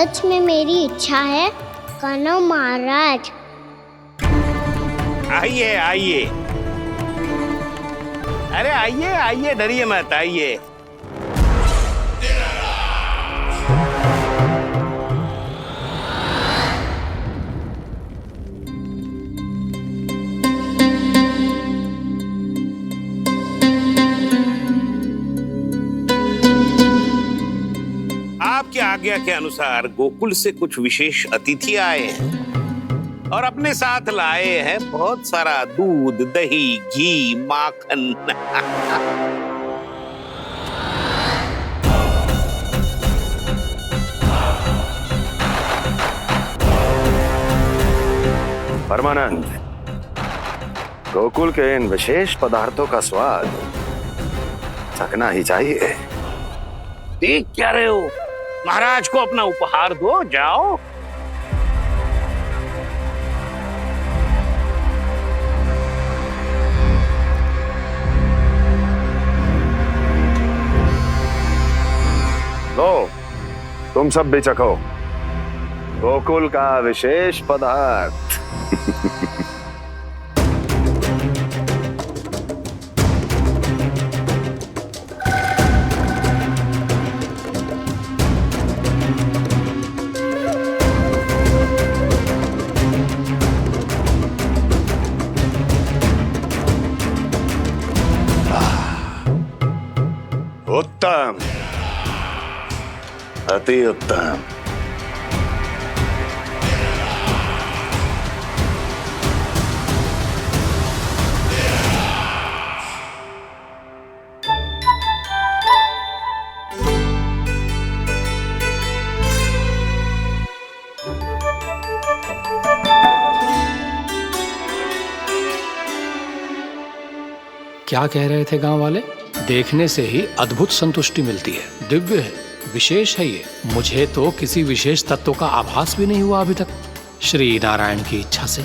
सच में मेरी इच्छा है कनो महाराज। आइए आइए, अरे आइए आइए, डरिए मत, आइए। आपकी आज्ञा के अनुसार गोकुल से कुछ विशेष अतिथि आए हैं और अपने साथ लाए हैं बहुत सारा दूध, दही, घी, माखन। परमानंद, गोकुल के इन विशेष पदार्थों का स्वाद चखना ही चाहिए। देख क्या रहे हो? महाराज को अपना उपहार दो, जाओ। लो, तुम सब भी चखो गोकुल का विशेष पदार्थ। उत्तम, अति उत्तम। क्या कह रहे थे गांव वाले? देखने से ही अद्भुत संतुष्टि मिलती है, दिव्य है, विशेष है ये। मुझे तो किसी विशेष तत्व का आभास भी नहीं हुआ अभी तक, श्री नारायण की इच्छा से।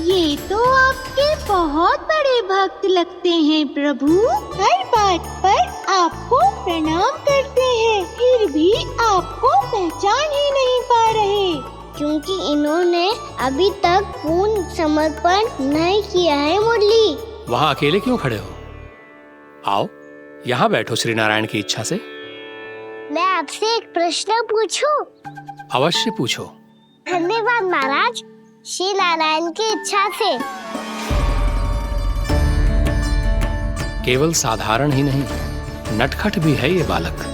ये तो आपके बहुत बड़े भक्त लगते हैं प्रभु। हर बात पर आपको प्रणाम करते हैं, फिर भी आपको पहचान ही नहीं पा रहे। क्योंकि इन्होंने अभी तक पूर्ण समर्पण नहीं किया है मुरली। वहां अकेले क्यों खड़े हो? आओ यहाँ बैठो श्री नारायण की इच्छा से। मैं आपसे एक प्रश्न पूछूं? अवश्य पूछो। धन्यवाद महाराज, श्री नारायण की इच्छा से। केवल साधारण ही नहीं, नटखट भी है ये बालक।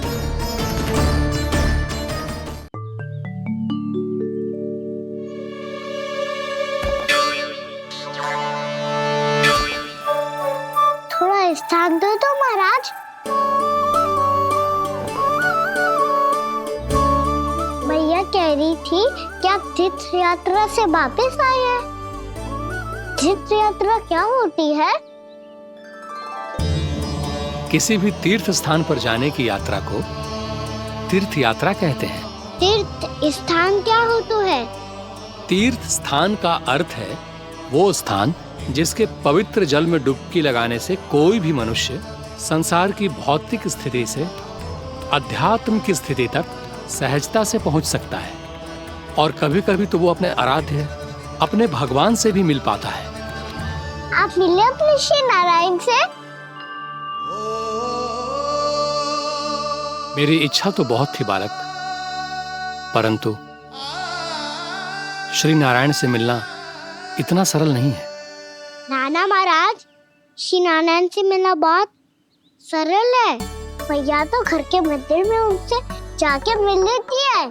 थोड़ा स्थान दो तो महाराज। भैया कह रही थी कि आप तीर्थ यात्रा से वापस आए हैं। तीर्थ यात्रा क्या होती है? किसी भी तीर्थ स्थान पर जाने की यात्रा को तीर्थ यात्रा कहते हैं। तीर्थ स्थान क्या होता है? तीर्थ स्थान का अर्थ है वो स्थान जिसके पवित्र जल में डुबकी लगाने से कोई भी मनुष्य संसार की भौतिक स्थिति से अध्यात्म की स्थिति तक सहजता से पहुंच सकता है, और कभी कभी तो वो अपने आराध्य, अपने भगवान से भी मिल पाता है। आप मिले अपने श्री नारायण से? मेरी इच्छा तो बहुत थी बालक, परंतु श्री नारायण से मिलना इतना सरल नहीं है। नाना महाराज, श्री नारायण से मिलना बहुत सरल है। भैया तो घर के मंदिर में उनसे जाके मिल लेती है,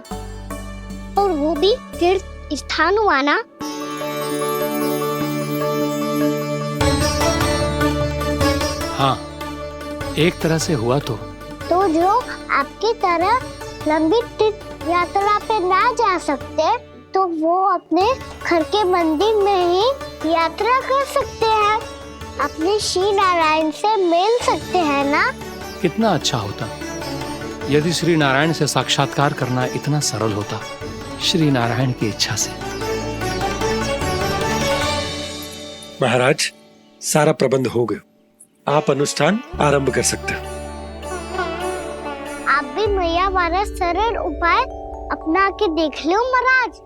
और वो भी तीर्थ स्थान हुआ ना। हाँ, एक तरह से हुआ तो जो आपकी तरह लंबी तीर्थ यात्रा पे ना जा सकते, तो वो अपने घर के मंदिर में ही यात्रा कर सकते हैं, अपने श्री नारायण से मिल सकते हैं ना। कितना अच्छा होता यदि श्री नारायण से साक्षात्कार करना इतना सरल होता, श्री नारायण की इच्छा से। महाराज, सारा प्रबंध हो गया, आप अनुष्ठान आरंभ कर सकते हैं। आप भी मैया वाला सरल उपाय अपना के देख लो महाराज,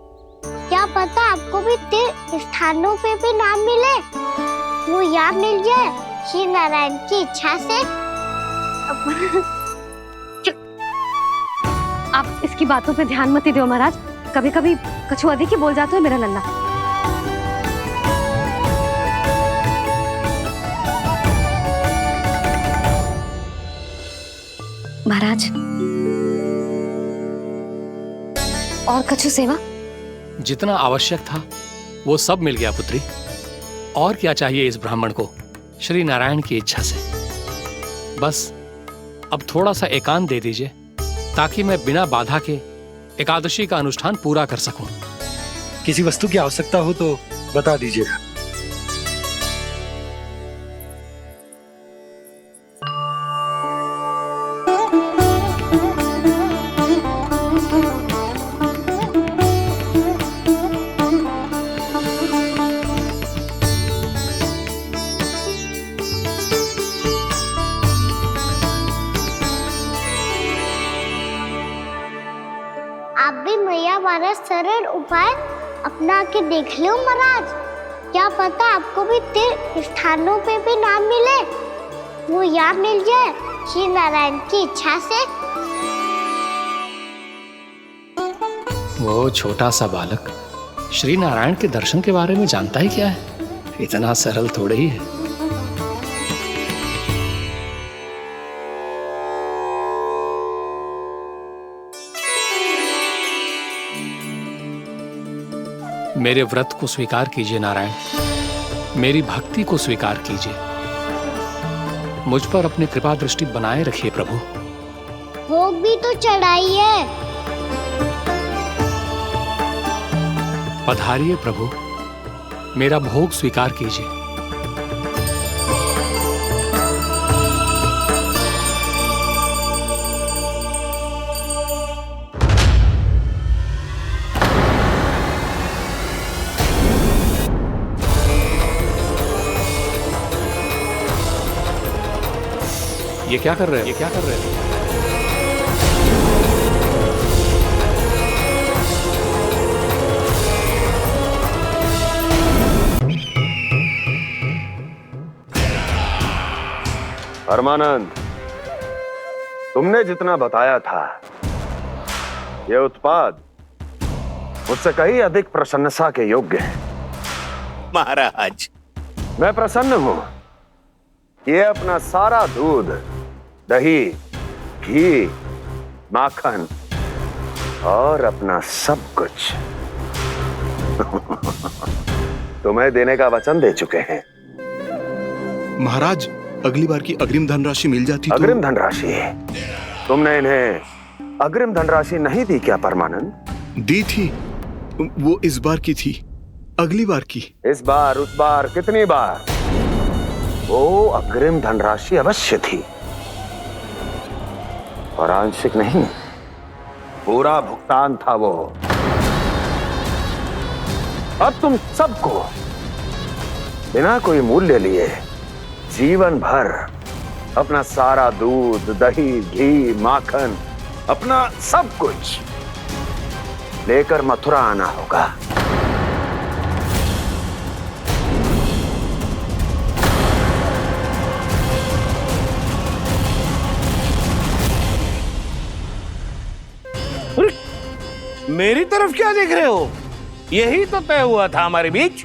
क्या पता आपको भी तीर्थ स्थानों पे भी नाम मिले, वो यहाँ मिल जाए श्री नारायण की इच्छा से। आप इसकी बातों पे ध्यान मत दो महाराज, कभी कभी कछु अधिक ही बोल जाते हो मेरा लल्ला। महाराज और कछु सेवा? जितना आवश्यक था वो सब मिल गया पुत्री। और क्या चाहिए इस ब्राह्मण को श्री नारायण की इच्छा से? बस अब थोड़ा सा एकांत दे दीजिए ताकि मैं बिना बाधा के एकादशी का अनुष्ठान पूरा कर सकूं। किसी वस्तु की आवश्यकता हो तो बता दीजिएगा। आप भी मैया वाला सरल उपाय अपना के देख लो महाराज, क्या पता आपको भी तीर्थ स्थानों पे भी नाम मिले, वो यहाँ मिल जाए श्री नारायण की इच्छा से। वो छोटा सा बालक श्री नारायण के दर्शन के बारे में जानता ही क्या है? इतना सरल थोड़े ही है। मेरे व्रत को स्वीकार कीजिए नारायण, मेरी भक्ति को स्वीकार कीजिए, मुझ पर अपनी कृपा दृष्टि बनाए रखिए प्रभु। भोग भी तो चढ़ाइए। पधारिए प्रभु, मेरा भोग स्वीकार कीजिए। ये क्या कर रहे हैं? ये क्या कर रहे हैं? परमानंद, तुमने जितना बताया था यह उत्पाद मुझसे कहीं अधिक प्रशंसा के योग्य है। महाराज, मैं प्रसन्न हूं। ये अपना सारा दूध, दही, घी, माखन और अपना सब कुछ तुम्हें देने का वचन दे चुके हैं। महाराज, अगली बार की अग्रिम धनराशि मिल जाती तो। अग्रिम धनराशि? तुमने इन्हें अग्रिम धनराशि नहीं दी क्या परमानंद? दी थी, वो इस बार की थी, अगली बार की। इस बार, उस बार, कितनी बार? वो अग्रिम धनराशि अवश्य थी और आंशिक नहीं, पूरा भुगतान था वो। अब तुम सबको बिना कोई मूल्य लिए जीवन भर अपना सारा दूध, दही, घी, माखन, अपना सब कुछ लेकर मथुरा आना होगा। मेरी तरफ क्या देख रहे हो? यही तो तय हुआ था हमारे बीच,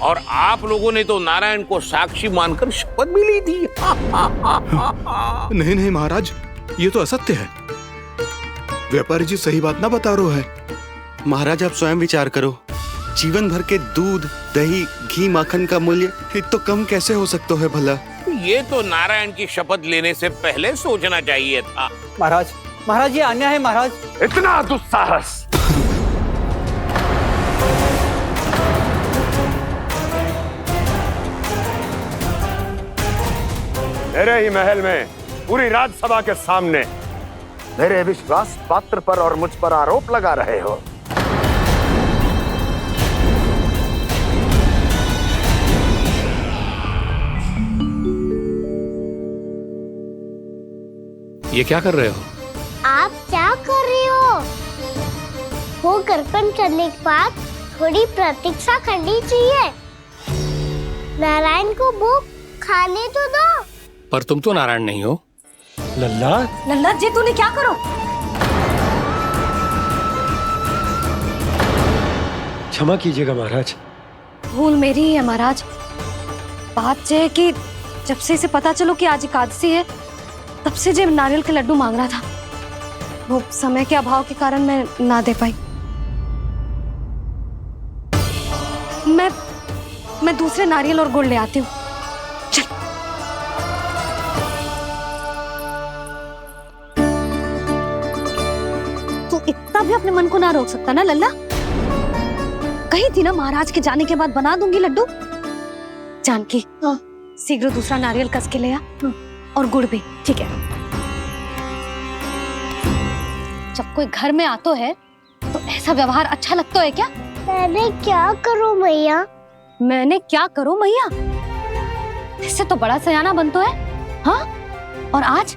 और आप लोगों ने तो नारायण को साक्षी मानकर शपथ भी ली थी। नहीं नहीं महाराज, ये तो असत्य है। व्यापारी जी सही बात ना बता रहे हैं। महाराज, आप स्वयं विचार करो, जीवन भर के दूध, दही, घी, माखन का मूल्य तो कम कैसे हो सकता है भला? ये तो नारायण की शपथ लेने से पहले सोचना चाहिए था। महाराज, महाराज ये अन्याय है महाराज। इतना दुस्साहस! मेरे ही महल में पूरी राजसभा के सामने मेरे विश्वास पात्र पर और मुझ पर आरोप लगा रहे हो। ये क्या कर रहे हो? आप क्या कर रहे हो? भोग अर्पण करने के बाद थोड़ी प्रतीक्षा करनी चाहिए। नारायण को भोग खाने तो दो। पर तुम तो नारायण नहीं हो। लल्ला, लल्ला जी तूने क्या करो? क्षमा कीजिएगा महाराज। भूल मेरी ही है महाराज। बात यह है कि जब से इसे पता चलो कि आज एकादशी है, तब से जब नारियल के लड्डू मांग रहा था, वो समय के अभाव के कारण मैं ना दे पाई। मैं दूसरे नारियल और गुड़ ले आती हूँ। चल। तू इतना भी अपने मन को ना रोक सकता ना लल्ला? कही थी ना महाराज के जाने के बाद बना दूंगी लड्डू। जानकी, शीघ्र दूसरा नारियल कस के ले आ, और गुड़ भी। ठीक है। जब कोई घर में आतो है तो ऐसा व्यवहार अच्छा लगता है क्या? मैंने क्या करूं मैया? मैंने क्या करूं मैया? इससे तो बड़ा सयाना बनतो है। हाँ, और आज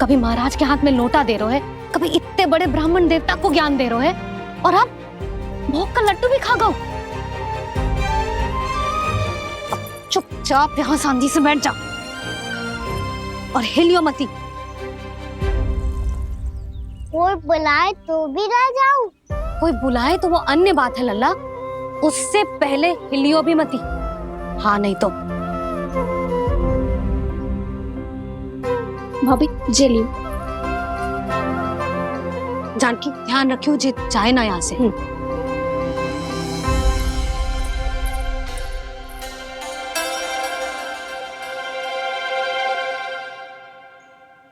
कभी महाराज के हाथ में लोटा दे रहे है, कभी इतने बड़े ब्राह्मण देवता को ज्ञान दे रहे है, और अब भोग का लड्डू भी खा गो। चुपचाप यहाँ शांति से बैठ जा और हिलियो मती। कोई बुलाए तो भी ना जाऊं? कोई बुलाए तो वो अन्य बात है लल्ला, उससे पहले हिलियो भी मती। हाँ नहीं तो। भाभी जे लियो। जानकी ध्यान रखियो जे जाए ना यहाँ से।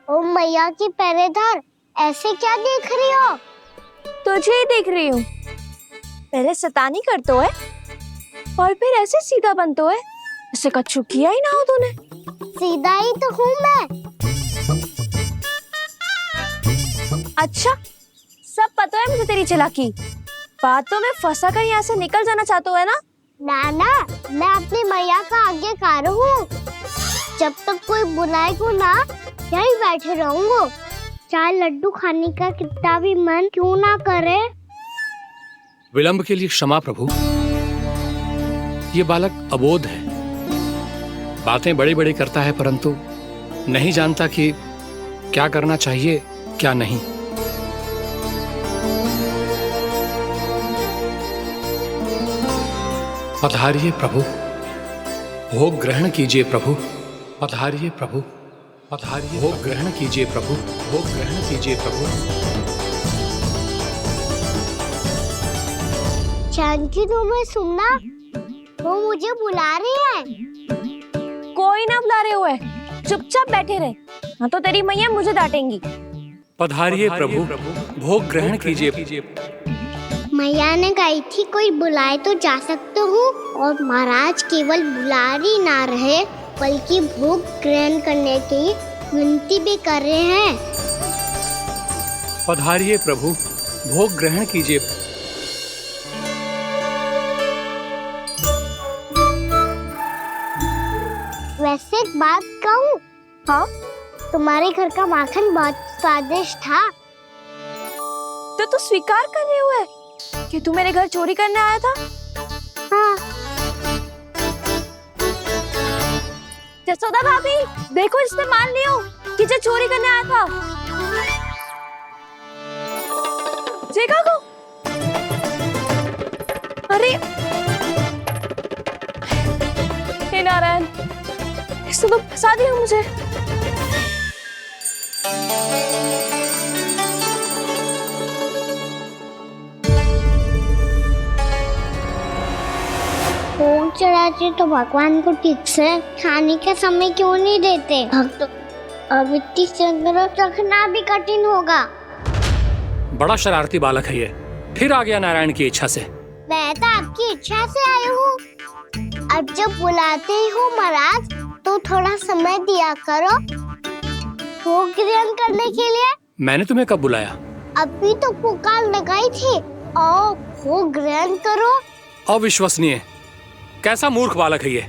ओ मैया की पहरेदार, ऐसे क्या देख रही हो? तुझे ही देख रही हूँ। पहले शैतानी करतो है और फिर ऐसे सीधा बनतो है। ऐसे कछु किया ही ना हो तूने। सीधा ही तो हूँ मैं। अच्छा, सब पता है मुझे तेरी चालाकी। बातों में फंसा कर यहाँ से निकल जाना चाहते है ना? नाना, मैं अपनी मैया का आज्ञाकार हूँ। जब तक कोई बुलाए को ना, यही बैठे रहूंगा। चाहे लड्डू खाने का कितना भी मन क्यों ना करे। विलंब के लिए क्षमा प्रभु। ये बालक अबोध है, बातें बड़ी बड़ी करता है, परंतु नहीं जानता कि क्या करना चाहिए क्या नहीं। पधारिए प्रभु, भोग ग्रहण कीजिए प्रभु। पधारिए प्रभु, पधारिए। भोग ग्रहण कीजिए प्रभु, भोग ग्रहण कीजिए प्रभु। जानकी, तुम्हें सुनना, वो मुझे बुला रही है। कोई ना बुला रहे हुए, चुपचाप बैठे रहे, हाँ तो तेरी मैया मुझे डांटेंगी। पधारिए प्रभु, भोग ग्रहण कीजिए। मैया ने कही थी कोई बुलाए तो जा सकते हूँ, और महाराज केवल बुला ही ना रहे बल्कि भोग ग्रहण करने की विनती भी कर रहे हैं। पधारिए प्रभु, भोग ग्रहण कीजिए। वैसे एक बात कहूँ? हाँ? तुम्हारे घर का माखन बहुत स्वादिष्ट था। तो तू स्वीकार कर रहे हुए कि तू मेरे घर चोरी करने आया था? हाँ। जसोदा भाभी, देखो इसने मान लियो कि जो चोरी करने आया था। देखा को? अरे हे नारायण, इसने तो फंसा दिया मुझे। भोग चढ़ाते तो भगवान को ठीक से खाने का समय क्यों नहीं देते? भक्त अब इतनी संग्रह रखना भी कठिन होगा। बड़ा शरारती बालक है ये, फिर आ गया नारायण की इच्छा से। मैं तो आपकी इच्छा से आई हूँ। अब जब बुलाते हो महाराज, तो थोड़ा समय दिया करो भोग ग्रहण करने के लिए। मैंने तुम्हें कब बुलाया? अभी तो पुकार लगाई थी, आओ भोग ग्रहण करो। अविश्वसनीय, कैसा मूर्ख बालक है ये।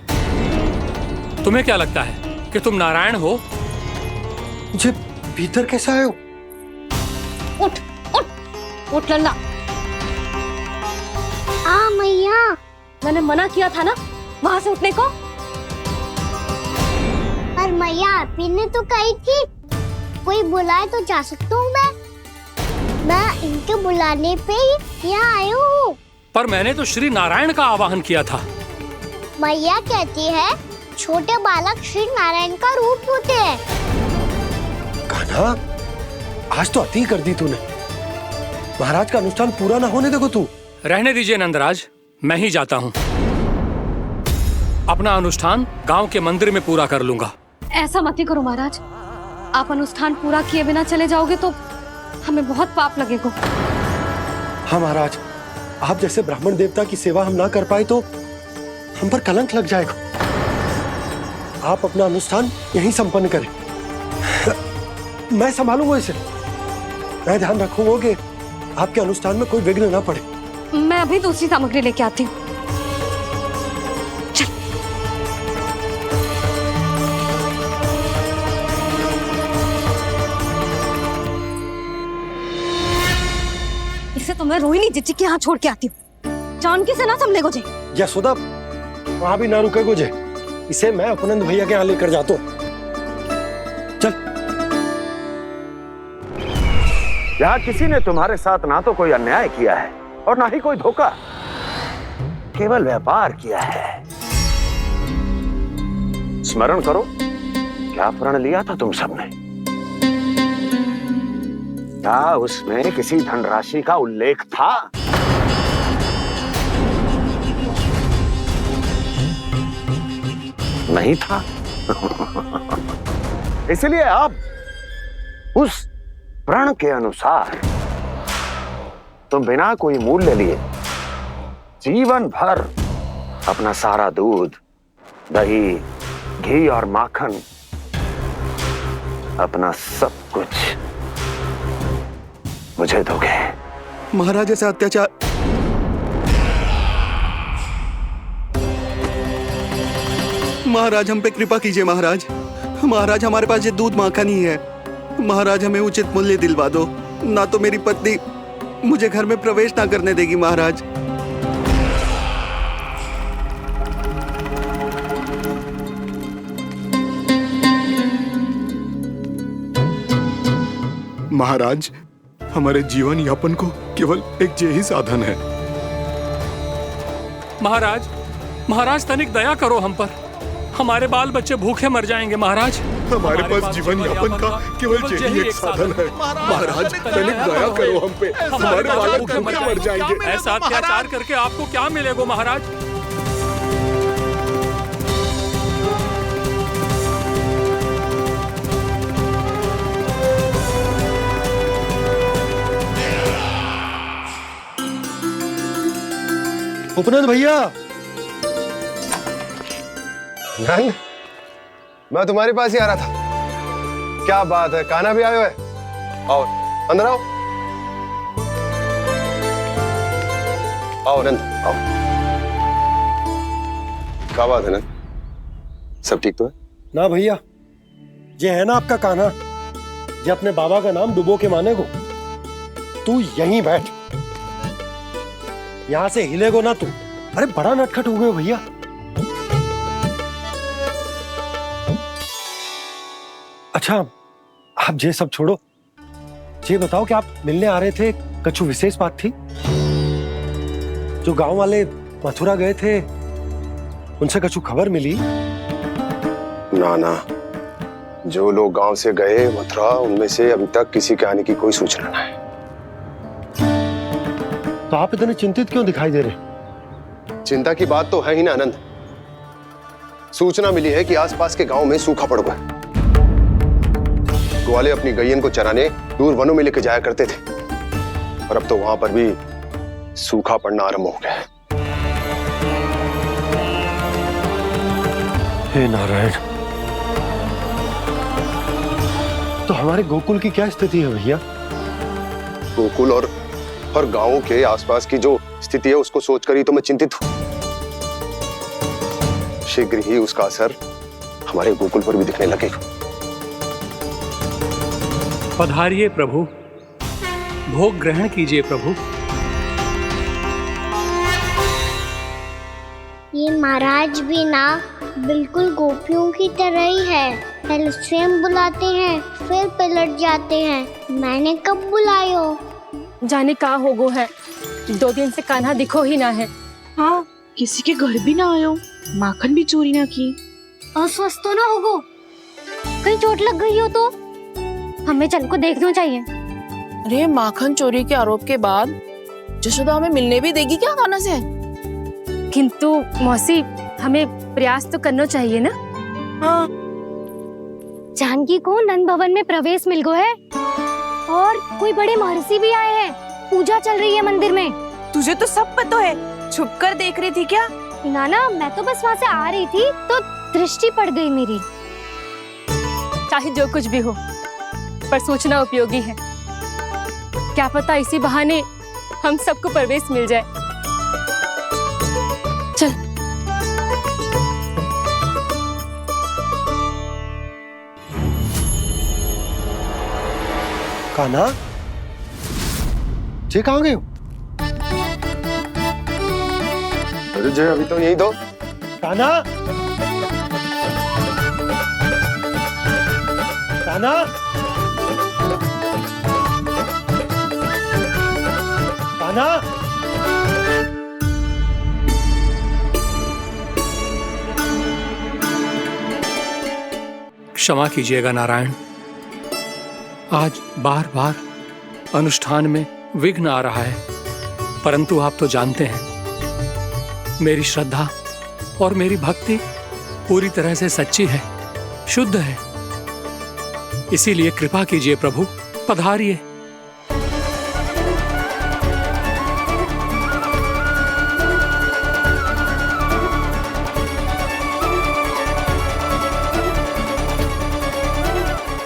तुम्हें क्या लगता है कि तुम नारायण हो? मुझे भीतर कैसे आए हो? उठ उठ उठ लल्ला, मैया। मैंने मना किया था ना वहां से उठने को। पर मैया आप ही ने तो कही थी कोई बुलाए तो जा सकता हूँ मैं इनके बुलाने पे ही यहाँ आई हूँ। पर मैंने तो श्री नारायण का आवाहन किया था। मैया कहती है छोटे बालक श्री नारायण का रूप होते हैं। कान्हा, आज तो अति कर दी तूने। महाराज का अनुष्ठान पूरा ना होने देखो तू। रहने दीजिए नंदराज, मैं ही जाता हूँ। अपना अनुष्ठान गांव के मंदिर में पूरा कर लूंगा। ऐसा मत ही करो महाराज, आप अनुष्ठान पूरा किए बिना चले जाओगे तो हमें बहुत पाप लगेगा। हाँ महाराज, आप जैसे ब्राह्मण देवता की सेवा हम ना कर पाए तो हम पर कलंक लग जाएगा। आप अपना अनुष्ठान यहीं संपन्न करें, मैं संभालूंगा इसे। मैं ध्यान रखूंगा कि आपके अनुष्ठान में कोई विघ्न ना पड़े। मैं अभी दूसरी सामग्री लेके आती हूँ। इसे तो मैं रोहिणी जीजी के यहाँ छोड़ के आती हूँ। जानकी से ना संभले गुजे। यशोदा, वहां भी ना रुके गुजे। इसे मैं उपनंद भैया के यहाँ लेकर जाता हूँ। चल। यहाँ किसी ने तुम्हारे साथ ना तो कोई अन्याय किया है और ना ही कोई धोखा, केवल व्यापार किया है। स्मरण करो, क्या प्रण लिया था तुम सबने? क्या उसमें किसी धनराशि का उल्लेख था? नहीं था। इसलिए अब उस प्रण के अनुसार तुम बिना कोई मूल्य लिए जीवन भर अपना सारा दूध, दही, घी और माखन, अपना सब कुछ मुझे दोगे। महाराज ऐसा अत्याचार। महाराज हम पे कृपा कीजिए। महाराज, महाराज हमारे पास ये दूध माखन ही है। महाराज हमें उचित मूल्य दिलवा दो, ना तो मेरी पत्नी मुझे घर में प्रवेश ना करने देगी। महाराज महाराज हमारे जीवन यापन को केवल एक यही साधन है। महाराज, महाराज तनिक दया करो हम पर। हमारे बाल बच्चे भूखे मर जाएंगे महाराज। हमारे पास जीवन यापन का केवल यही एक साधन है। महाराज तनिक दया करो हम पे, हमारे बालक भूखे मर जाएंगे। ऐसा अत्याचार करके आपको क्या मिलेगा महाराज? उपनंद भैया। नंद, मैं तुम्हारे पास ही आ रहा था। क्या बात है, कान्हा भी आए हुए? आओ अंदर आओ। आओ नंद आओ। क्या बात है नंद, सब ठीक तो है? ना भैया, ये है ना आपका कान्हा, ये अपने बाबा का नाम डुबो के माने को। तू यहीं बैठ, यहां से हिलेगो ना तू। अरे बड़ा नटखट हो गए भैया। अच्छा, आप ये सब छोड़ो, ये बताओ कि आप मिलने आ रहे थे, कछु विशेष बात थी? जो गांव वाले मथुरा गए थे, उनसे कछु खबर मिली? ना ना, जो लोग गांव से गए मथुरा, उनमें से अभी तक किसी के आने की कोई सूचना नहीं है। तो आप इतने चिंतित क्यों दिखाई दे रहे? चिंता की बात तो है ही ना आनंद। सूचना मिली है कि आसपास के गांव में सूखा पड़ गया। ग्वाले अपनी गैयन को चराने दूर वनों में लेकर जाया करते थे, और अब तो वहां पर भी सूखा पड़ना आरंभ हो गया है। हे नारायण, तो हमारे गोकुल की क्या स्थिति है भैया? गोकुल और गांवों के आसपास की जो स्थिति है उसको सोचकर ही तो मैं चिंतित हूं। शीघ्र ही उसका असर हमारे गोकुल पर भी दिखने लगेगा। पधारिए प्रभु, भोग ग्रहण कीजिए प्रभु। ये महाराज भी ना बिल्कुल गोपियों की तरह ही है। पहले स्वयं बुलाते हैं, फिर पलट जाते हैं। मैंने कब बुलायो? जाने कहाँ हो गो है, 2 दिन से कान्हा दिखो ही ना है। हाँ, किसी के घर भी ना आयो, माखन भी चोरी ना की। अस्वस्थ तो ना होगो, कहीं चोट लग गई हो तो हमें चल को देखना चाहिए। अरे माखन चोरी के आरोप के बाद जशोदा हमें मिलने भी देगी क्या कान्हा से? किंतु मौसी, हमें प्रयास तो करना चाहिए ना। हाँ। जानकी को नंद भवन में प्रवेश मिल गो है और कोई बड़े महर्षि भी आए हैं। पूजा चल रही है मंदिर में। तुझे तो सब पता है, छुप कर देख रही थी क्या? ना, मैं तो बस वहाँ से आ रही थी तो दृष्टि पड़ गई मेरी। चाहे जो कुछ भी हो, पर सूचना उपयोगी है। क्या पता इसी बहाने हम सबको प्रवेश मिल जाए। चल। कान्हा, जे कहाँ गए हो? अरे जय, अभी तो यही दो। कान्हा, कान्हा, कान्हा। क्षमा कीजिएगा नारायण, आज बार बार अनुष्ठान में विघ्न आ रहा है, परंतु आप तो जानते हैं मेरी श्रद्धा और मेरी भक्ति पूरी तरह से सच्ची है, शुद्ध है। इसीलिए कृपा कीजिए प्रभु, पधारिए।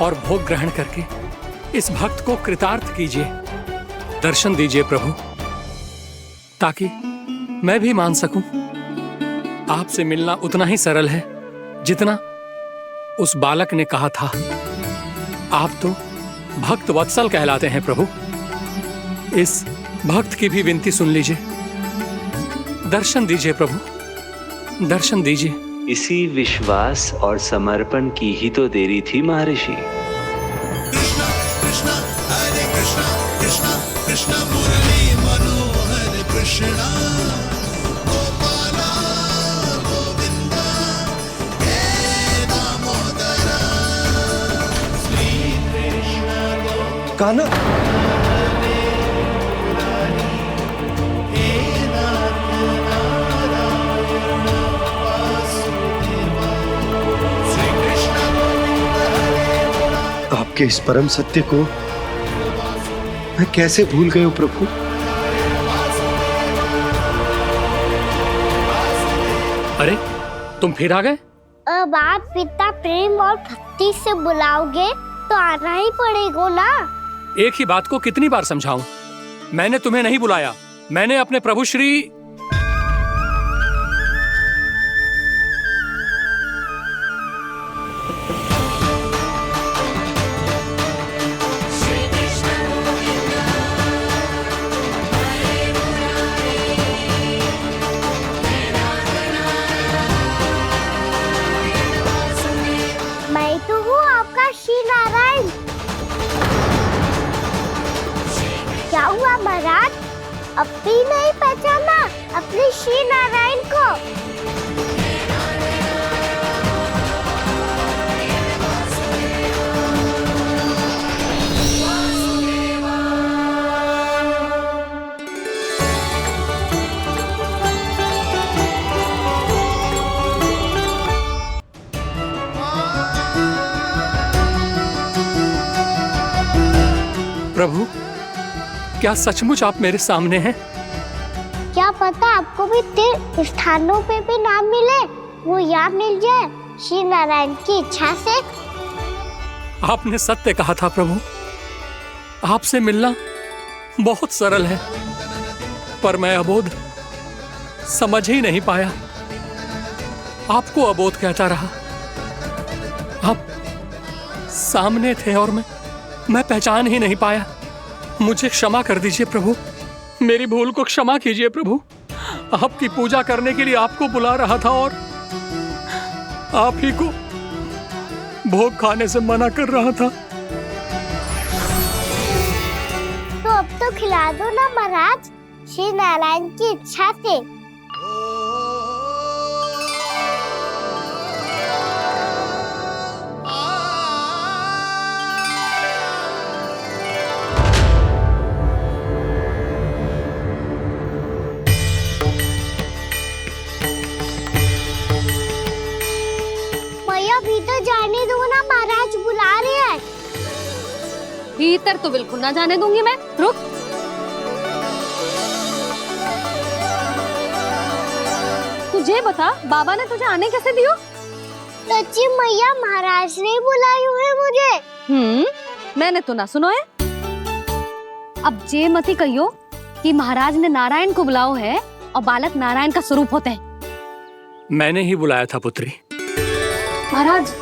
और भोग ग्रहण करके इस भक्त को कृतार्थ कीजिए। दर्शन दीजिए प्रभु, ताकि मैं भी मान सकूं। आपसे मिलना उतना ही सरल है जितना उस बालक ने कहा था। आप तो भक्त वत्सल कहलाते हैं प्रभु। इस भक्त की भी विनती सुन लीजिए। दर्शन दीजिए प्रभु, दर्शन दीजिए। इसी विश्वास और समर्पण की ही तो देरी थी महर्षि। कृष्णा कृष्णा हरे कृष्णा, कृष्णा कृष्णा मुरली मनोहर कृष्णा, गोपाला गोविंदा हे दामोदरा, श्री कृष्ण। कान्हा, आपके इस परम सत्य को मैं कैसे भूल गया प्रभु। अरे तुम फिर आ गए? अब आप पिता प्रेम और भक्ति से बुलाओगे तो आना ही पड़ेगा ना। एक ही बात को कितनी बार समझाऊं? मैंने तुम्हें नहीं बुलाया, मैंने अपने प्रभु श्री क्या हुआ महाराज, अब भी नहीं पहचाना अपने श्री नारायण को? प्रभु, क्या सचमुच आप मेरे सामने हैं? क्या पता आपको भी तीर्थ स्थानों पे भी नाम मिले, वो यहाँ मिल जाए श्री नारायण की इच्छा से। आपने सत्य कहा था प्रभु, आपसे मिलना बहुत सरल है, पर मैं अबोध समझ ही नहीं पाया। आपको अबोध कहता रहा। आप सामने थे और मैं पहचान ही नहीं पाया। मुझे क्षमा कर दीजिए प्रभु, मेरी भूल को क्षमा कीजिए प्रभु। आपकी पूजा करने के लिए आपको बुला रहा था और आप ही को भोग खाने से मना कर रहा था। तो अब तो खिला दो ना महाराज, श्री नारायण की इच्छा से। मैया भीतर जाने दो ना, महाराज बुला रहे हैं। भीतर तो बिल्कुल ना जाने दूंगी मैं, रुक। तुझे बता, बाबा ने तुझे आने कैसे दियो? सच्ची मैया, महाराज ने बुलाई हुई मुझे। मैंने तो ना सुनो है। अब जे मती कहियो कि महाराज ने नारायण को बुलाओ है और बालक नारायण का स्वरूप होते हैं। मैंने ही बुलाया था पुत्री। महाराज,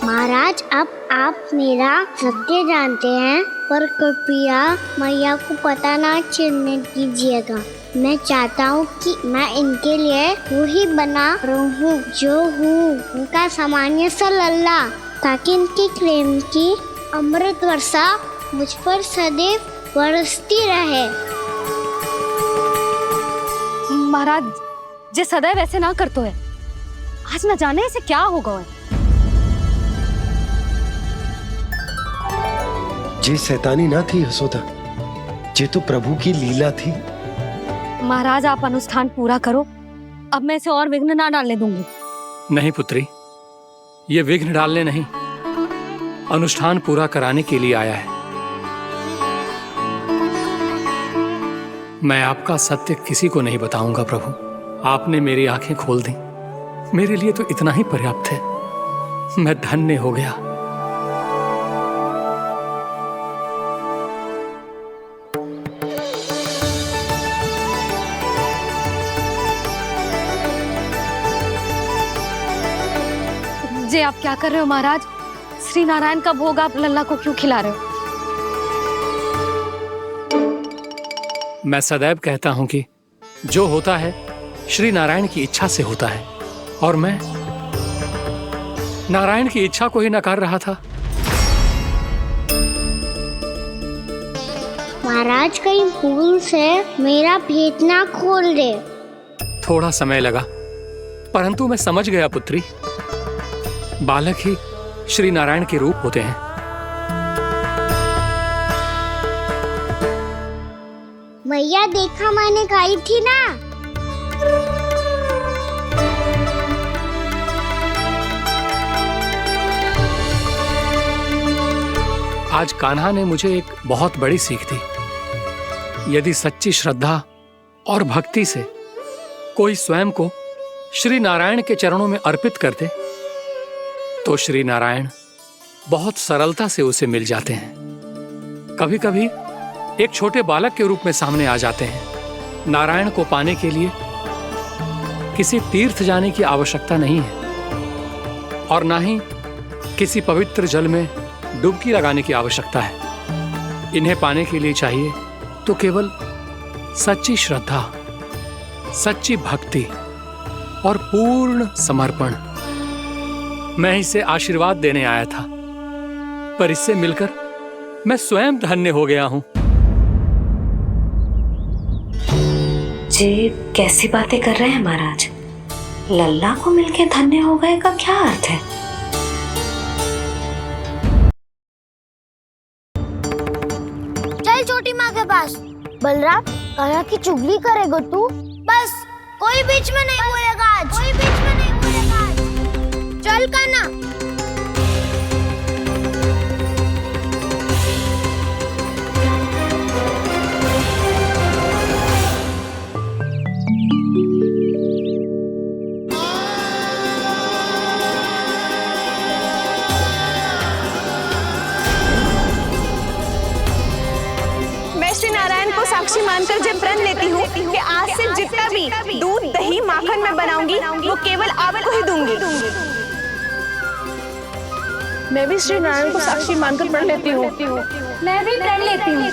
महाराज अब आप मेरा सत्य जानते हैं, पर कृपया मैया को पता ना चलने दीजिएगा। मैं चाहता हूँ कि मैं इनके लिए वही बना रहूँ जो हूँ, उनका सामान्य सा लल्ला, ताकि इनकी प्रेम की अमृत वर्षा मुझ पर सदैव बरसती रहे। महाराज जे सदैव ऐसे ना करतो है, आज न जाने इसे क्या होगा है। जे शैतानी ना थी यशोदा, जे तो प्रभु की लीला थी। महाराज आप अनुष्ठान पूरा करो, अब मैं इसे और विघ्न ना डालने दूंगी। नहीं पुत्री, ये विघ्न डालने नहीं, अनुष्ठान पूरा कराने के लिए आया है। मैं आपका सत्य किसी को नहीं बताऊंगा प्रभु। आपने मेरी आंखें खोल दी, मेरे लिए तो इतना ही पर्याप्त है। मैं धन्य हो गया। जे आप क्या कर रहे हो महाराज? श्री नारायण का भोग आप लल्ला को क्यों खिला रहे हो? मैं सदैव कहता हूं कि जो होता है श्री नारायण की इच्छा से होता है, और मैं नारायण की इच्छा को ही नकार रहा था। महाराज कहीं भूल से मेरा भेद ना खोल दे। थोड़ा समय लगा, परंतु मैं समझ गया पुत्री। बालक ही श्री नारायण के रूप होते हैं। मैया देखा मैंने खाई थी ना। आज कान्हा ने मुझे एक बहुत बड़ी सीख दी। यदि सच्ची श्रद्धा और भक्ति से कोई स्वयं को श्री नारायण के चरणों में अर्पित कर दे, तो श्री नारायण बहुत सरलता से उसे मिल जाते हैं। कभी कभी एक छोटे बालक के रूप में सामने आ जाते हैं। नारायण को पाने के लिए किसी तीर्थ जाने की आवश्यकता नहीं है, और ना ही किसी पवित्र जल में डुबकी लगाने की आवश्यकता है। इन्हें पाने के लिए चाहिए तो केवल सच्ची श्रद्धा, सच्ची भक्ति और पूर्ण समर्पण। मैं इसे आशीर्वाद देने आया था, पर इससे मिलकर मैं स्वयं धन्य हो गया हूं। जी कैसी बातें कर रहे हैं महाराज? लल्ला को मिलके धन्य हो गए का क्या अर्थ है? चल छोटी माँ के पास। बलराम, कान्हा की चुगली करेगा तू? बस कोई बीच में नहीं बोलेगा आज। कोई बीच में नहीं बोलेगा आज। चल कान्हा। मैं श्री नारायण को साक्षी मानकर जब प्रण लेती हूँ कि आज से जितना भी दूध दही माखन मैं बनाऊंगी वो केवल आपको ही दूंगी। मैं भी श्री नारायण को साक्षी मानकर प्रण लेती हूँ। मैं भी प्रण लेती हूँ।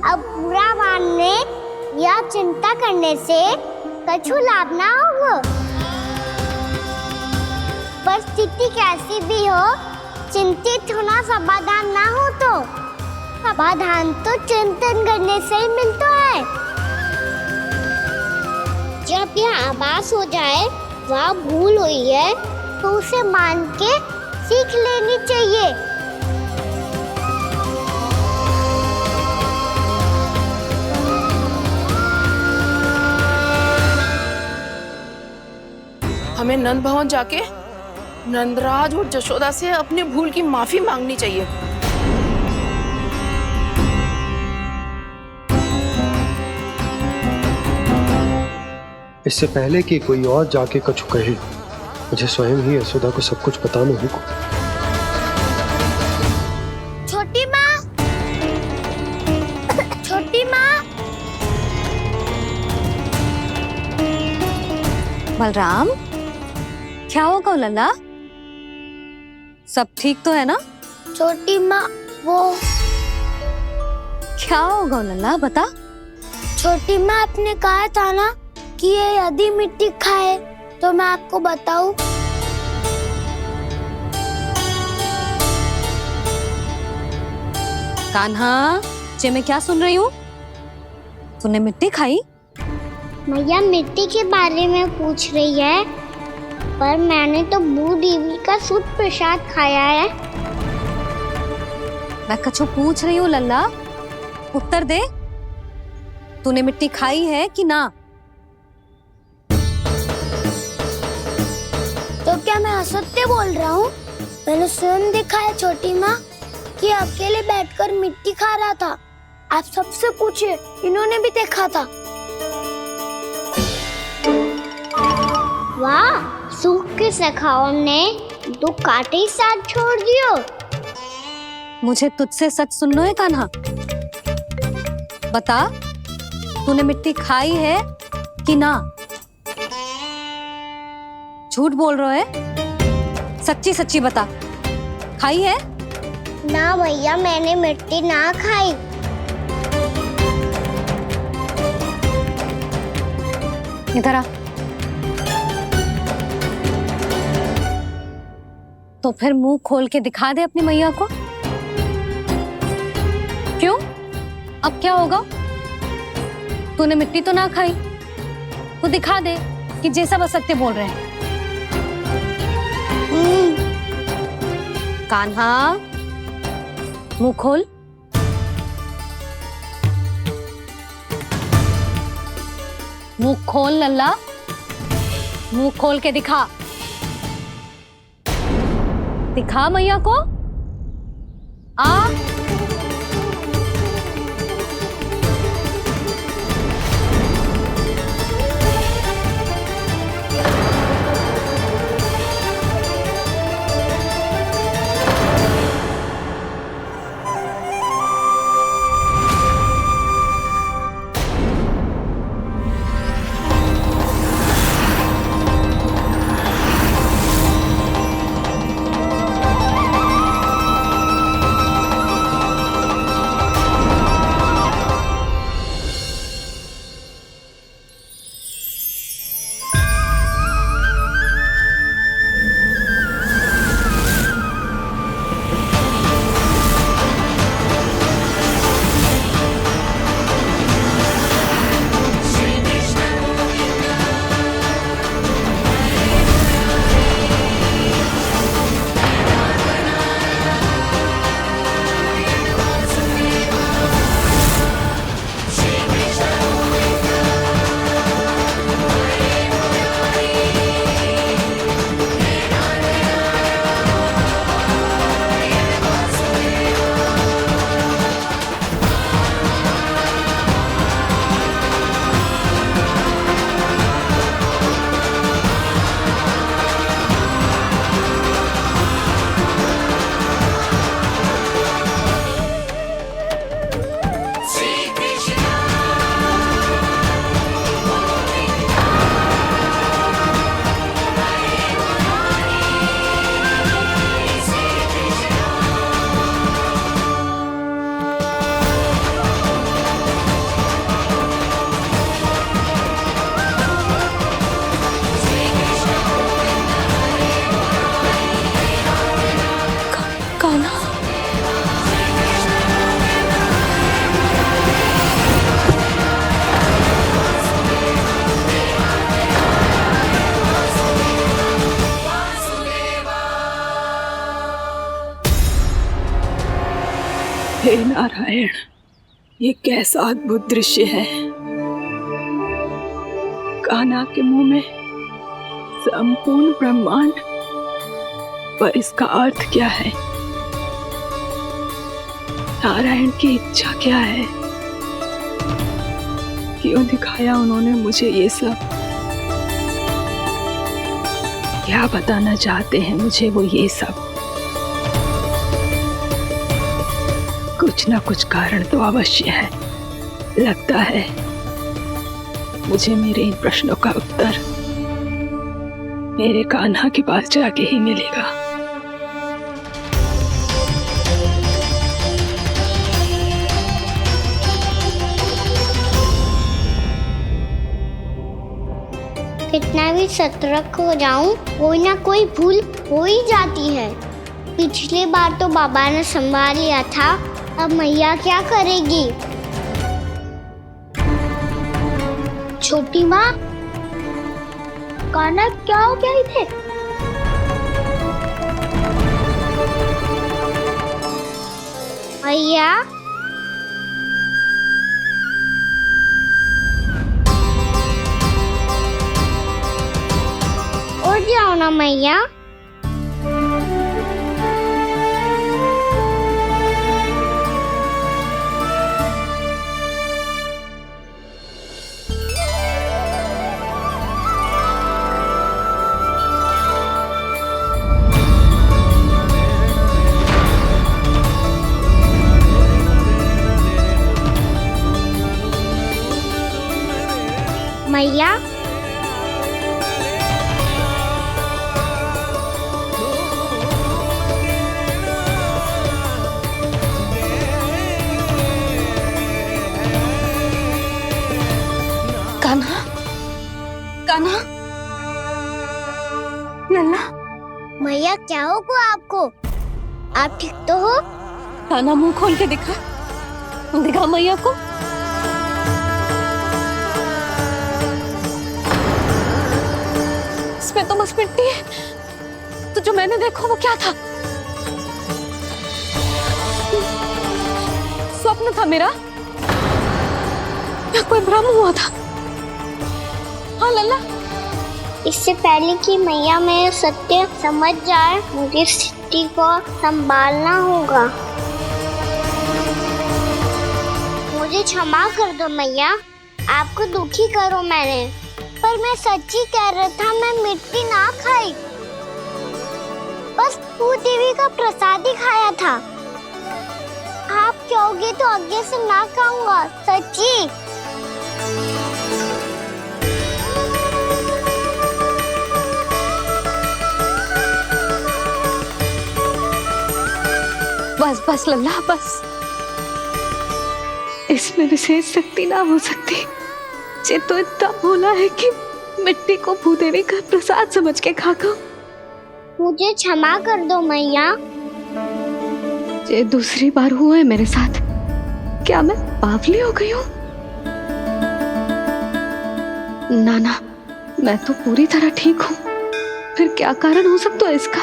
अब बुरा मानने या चिंता करने से कछु लाभ ना होगा। परिस्थिति कैसी भी हो, चिंतित होना समाधान ना हो तो समाधान तो चिंतन करने से ही मिलता है। जब यह आभास हो जाए वह भूल हुई है तो उसे मान के सीख लेनी चाहिए। हमें नंद भवन जाके नंदराज और जशोदा से अपनी भूल की माफी मांगनी चाहिए। इससे पहले कि कोई और जाके कछु कहे, मुझे स्वयं ही यशोदा को सब कुछ बताना होगा। छोटी माँ, छोटी माँ। बलराम, क्या होगा लल्ला? सब ठीक तो है ना? छोटी माँ, वो क्या होगा लल्ला, बता। छोटी माँ, आपने कहा था ना कि ये यदि मिट्टी खाए तो मैं आपको बताऊं। कान्हा, जे मैं क्या सुन रही हूँ? तूने मिट्टी खाई? मैया मिट्टी के बारे में पूछ रही है, पर मैंने तो भू देवी का शुद्ध प्रसाद खाया है। मैं कछु पूछ रही हूँ लल्ला, उत्तर दे। तूने मिट्टी खाई है कि ना? तो क्या मैं असत्य बोल रहा हूँ? मैंने स्वयं देखा है छोटी माँ कि अकेले बैठकर मिट्टी खा रहा था। आप सबसे पूछिए, इन्होंने भी देखा था। वाह, सूख के सखाओं ने दो कांटे ही साथ छोड़ दियो। मुझे तुझसे सच सुनना है कान्हा। बता, तूने मिट्टी खाई है कि ना? झूठ बोल रहा है, सच्ची सच्ची बता, खाई है? ना भैया, मैंने मिट्टी ना खाई। इधर आ। तो फिर मुंह खोल के दिखा दे अपनी मैया को। क्यों? अब क्या होगा? तूने मिट्टी तो ना खाई, तो दिखा दे कि जे सब असत्य बोल रहे हैं। कान्हा, मुंह खोल। मुंह खोल लल्ला, मुंह खोल के दिखा। दिखा मैया को। आ हे नारायण, ये कैसा अद्भुत दृश्य है। कान्हा के मुंह में संपूर्ण ब्रह्मांड, पर इसका अर्थ क्या है? नारायण की इच्छा क्या है? क्यों दिखाया उन्होंने मुझे ये सब? क्या बताना चाहते हैं मुझे वो ये सब? कुछ ना कुछ कारण तो अवश्य है। लगता है मुझे मेरे इन प्रश्नों का उत्तर मेरे कान्हा के पास जाके ही मिलेगा। कितना भी सतर्क हो जाऊं, कोई ना कोई भूल हो ही जाती है। पिछली बार तो बाबा ने संभाल लिया था, अब मैया क्या करेगी? छोटी माँ, कान्हा क्या हो गया इधर? मैया, उठ जाओ ना मैया। मैया, कान्हा, कान्हा, लल्ला। मैया क्या होगा आपको? आप ठीक तो हो? कान्हा मुंह खोल के दिखा, दिखा मैया को। इसमें तो बस मिट्टी है, तो जो मैंने देखा वो क्या था? स्वप्न था मेरा या कोई भ्रम हुआ था? हाँ लल्ला, इससे पहले कि मैया मेरे सत्य समझ जाए, मुझे स्थिति को संभालना होगा। मुझे क्षमा कर दो मैया, आपको दुखी करो मैंने, पर मैं सच्ची कह रहा था, मैं मिट्टी ना खाई, बस भूदेवी का प्रसाद ही खाया था। आप कहोगे तो आगे से ना खाऊंगा, सच्ची। बस बस लल्ला, बस। इसमें विशेष शक्ति ना हो सकती। ये तो इतना भोला है कि मिट्टी को भूदेवी का प्रसाद समझ के खा गया। मुझे क्षमा कर दो मैया। ये दूसरी बार हुआ है मेरे साथ। क्या मैं बावली हो गई हूँ? ना, मैं तो पूरी तरह ठीक हूँ। फिर क्या कारण हो सकता है इसका?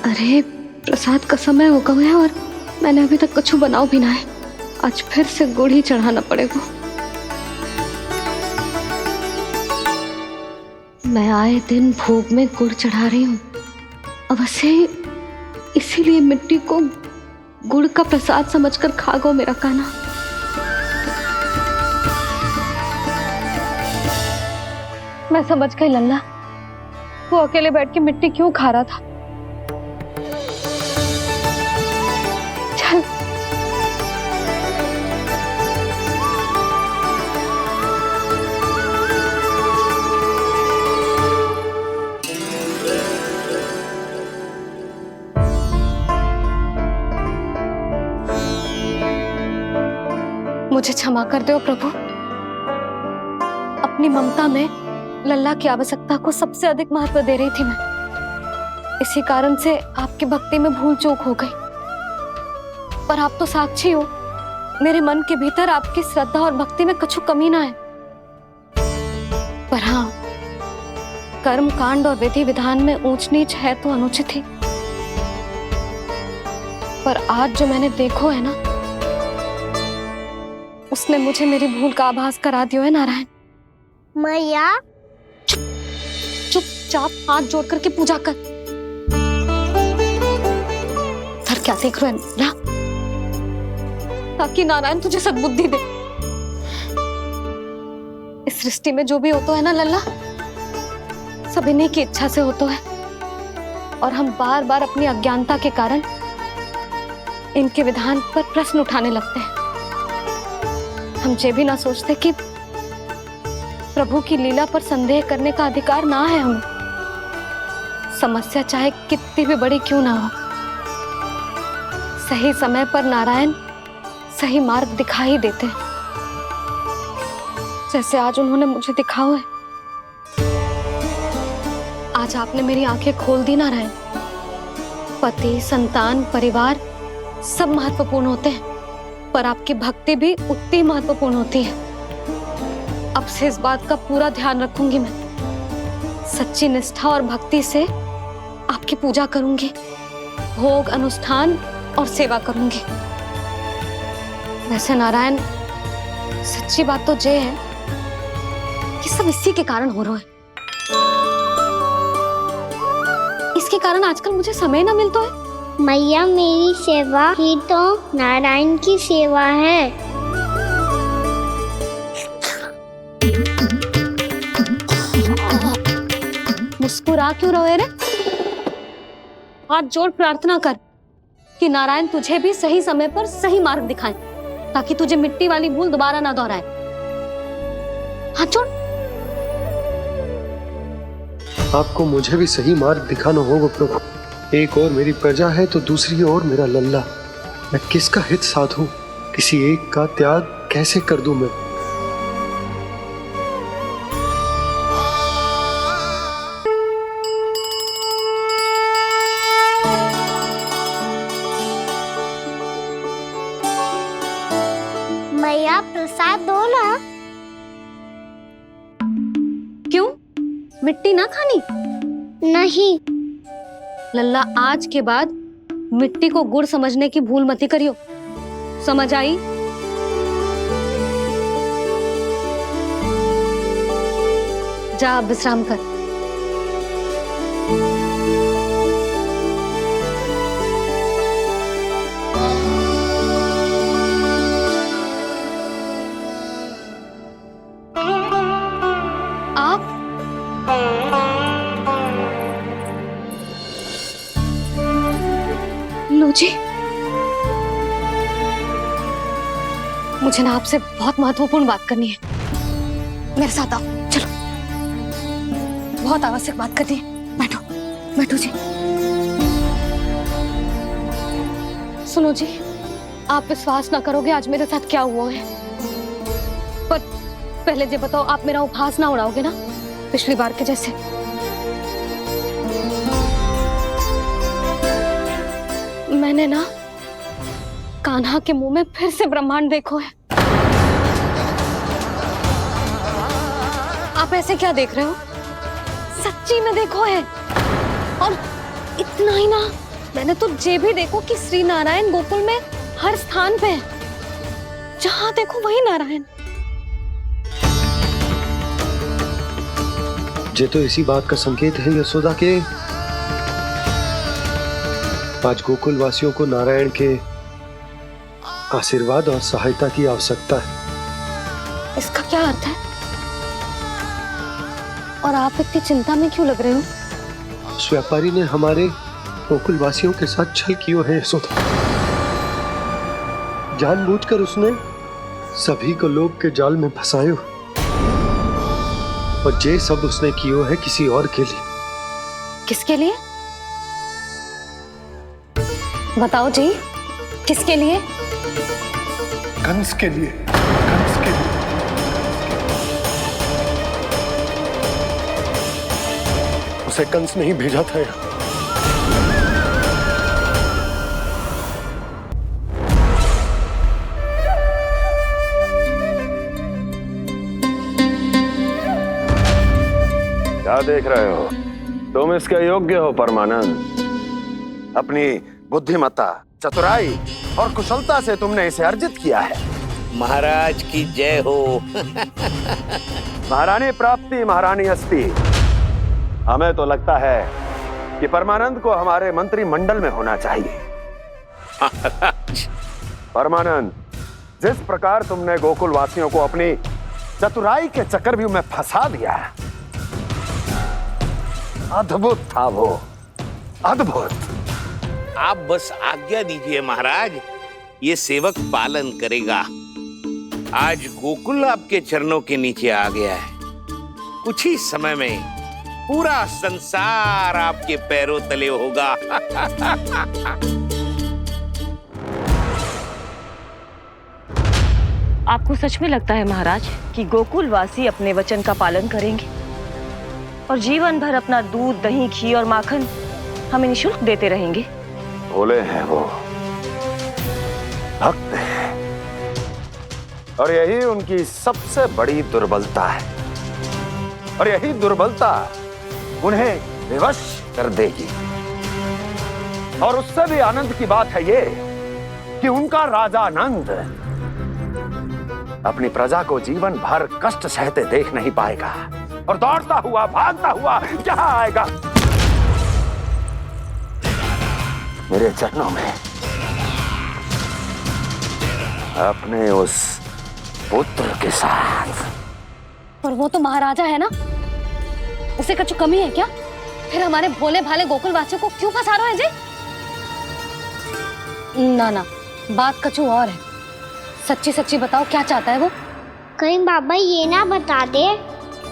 अरे प्रसाद का समय हो गया है और मैंने अभी तक कुछ बनाओ भी ना है। आज फिर से गुड़ ही चढ़ाना पड़ेगा। मैं आए दिन भोग में गुड़ चढ़ा रही हूँ, अवश्य इसीलिए मिट्टी को गुड़ का प्रसाद समझकर खा गो मेरा कान्हा। मैं समझ गई लल्ला, वो अकेले बैठ के मिट्टी क्यों खा रहा था। चल मुझे क्षमा कर दो प्रभु। अपनी ममता में लल्ला की आवश्यकता को सबसे अधिक महत्व दे रही थी मैं। इसी कारण से आपकी भक्ति में भूल चूक हो गई। पर आप तो साक्षी हो, मेरे मन के भीतर आपकी श्रद्धा और भक्ति में कुछ कमी ना है। पर हाँ, कर्म कांड और विधि विधान में ऊंच नीच है तो अनुचित ही। पर आज जो मैंने देखो है ना, उसने मुझे मेरी भूल का आभास करा दियो है नारायण। मैया चुपचाप हाथ जोड़ करके पूजा कर। इधर क्या देख रहे हो ना, ताकि नारायण तुझे सद्बुद्धि दे। इस सृष्टि में जो भी होता है ना लल्ला, सब इन्हीं की इच्छा से होता है, और हम बार बार अपनी अज्ञानता के कारण इनके विधान पर प्रश्न उठाने लगते हैं। हम ये भी ना सोचते कि प्रभु की लीला पर संदेह करने का अधिकार ना है हमें। समस्या चाहे कितनी भी बड़ी क्यों ना हो, सही समय पर नारायण सही मार्ग दिखा ही देते हैं, जैसे आज उन्होंने मुझे दिखाओ है। आज आपने मेरी आंखें खोल दी नारायण। पति, संतान, परिवार सब महत्वपूर्ण होते हैं, पर आपकी भक्ति भी उतनी महत्वपूर्ण होती है। अब से इस बात का पूरा ध्यान रखूंगी मैं। सच्ची निष्ठा और भक्ति से आपकी पूजा करूंगी, भोग, अनुष्ठान और सेवा करूंगी। वैसे नारायण, सच्ची बात तो ये है कि सब इसी के कारण हो रहा है। इसके कारण आजकल मुझे समय ना मिलता है। मैया, मेरी सेवा ही तो नारायण की सेवा है। मुस्कुरा क्यों रहे रे? हाथ जोड़ प्रार्थना कर कि नारायण तुझे भी सही समय पर सही मार्ग दिखाएं, ताकि तुझे मिट्टी वाली भूल दोबारा ना दोहराए। हाथ जोड़। आपको मुझे भी सही मार्ग दिखाना होगा प्रभु। एक और मेरी प्रजा है तो दूसरी ओर मेरा लल्ला। मैं किसका हित साधूं? किसी एक का त्याग कैसे कर दूं मैं? मैया, प्रसाद दो ना। क्यों? मिट्टी ना खानी? नहीं। लल्ला, आज के बाद मिट्टी को गुड़ समझने की भूल मत करियो। समझ आई? जा विश्राम कर। आप लो जी, मुझे ना आपसे बहुत महत्वपूर्ण बात करनी है। मेरे साथ आओ, चलो। बहुत आवश्यक बात करनी है। बैठो, बैठो जी। सुनो जी, आप विश्वास ना करोगे आज मेरे साथ क्या हुआ है। पर पहले ये बताओ, आप मेरा उपहास ना उड़ाओगे ना, पिछली बार के जैसे? मैंने ना कान्हा के मुंह में फिर से ब्रह्मांड देखो है। आप ऐसे क्या देख रहे हो? सच्ची में देखो है। और इतना ही ना, मैंने तो ये भी देखो कि श्री नारायण गोकुल में हर स्थान पे है। जहां देखो वही नारायण। ये तो इसी बात का संकेत है यशोदा के आज गोकुल वासियों को नारायण के आशीर्वाद और सहायता की आवश्यकता है। इसका क्या अर्थ है? और आप इतनी चिंता में क्यों लग रहे हो? उस व्यापारी ने हमारे गोकुल वासियों के साथ छल किया है यशोदा। जानबूझकर उसने सभी को लोभ के जाल में फंसायो, और ये सब उसने किया है किसी और के लिए। किसके लिए? बताओ जी, किसके लिए? कंस के लिए। कंस के लिए। उसे कंस नहीं भेजा था यहाँ। क्या देख रहे हो? तुम इसके योग्य हो परमानंद। अपनी बुद्धिमत्ता चतुराई और कुशलता से तुमने इसे अर्जित किया है। महाराज की जय हो। महारानी प्राप्ति महारानी अस्ति। हमें तो लगता है कि परमानंद को हमारे मंत्रिमंडल में होना चाहिए। परमानंद, जिस प्रकार तुमने गोकुल वासियों को अपनी चतुराई के चक्रव्यूह में फंसा दिया, अद्भुत था वो, अद्भुत। आप बस आज्ञा दीजिए महाराज, ये सेवक पालन करेगा। आज गोकुल आपके चरणों के नीचे आ गया है। कुछ ही समय में पूरा संसार आपके पैरों तले होगा। आपको सच में लगता है महाराज कि गोकुल वासी अपने वचन का पालन करेंगे और जीवन भर अपना दूध, दही, घी और माखन हमें निःशुल्क देते रहेंगे? भोले हैं वो, भक्त हैं, और यही उनकी सबसे बड़ी दुर्बलता है। और यही दुर्बलता उन्हें विवश कर देगी। और उससे भी आनंद की बात है ये कि उनका राजा आनंद अपनी प्रजा को जीवन भर कष्ट सहते देख नहीं पाएगा और दौड़ता हुआ, भागता हुआ यहाँ आएगा मेरे चरणों में, अपने उस पुत्र के साथ। पर वो तो महाराजा है ना, उसे कुछ कमी है क्या? फिर हमारे भोले भाले गोकुल वासियों को क्यों फंसा रहे हैं जी? ना ना, बात कुछ और है। सच्ची सच्ची बताओ, क्या चाहता है वो? कहीं बाबा ये ना बता दे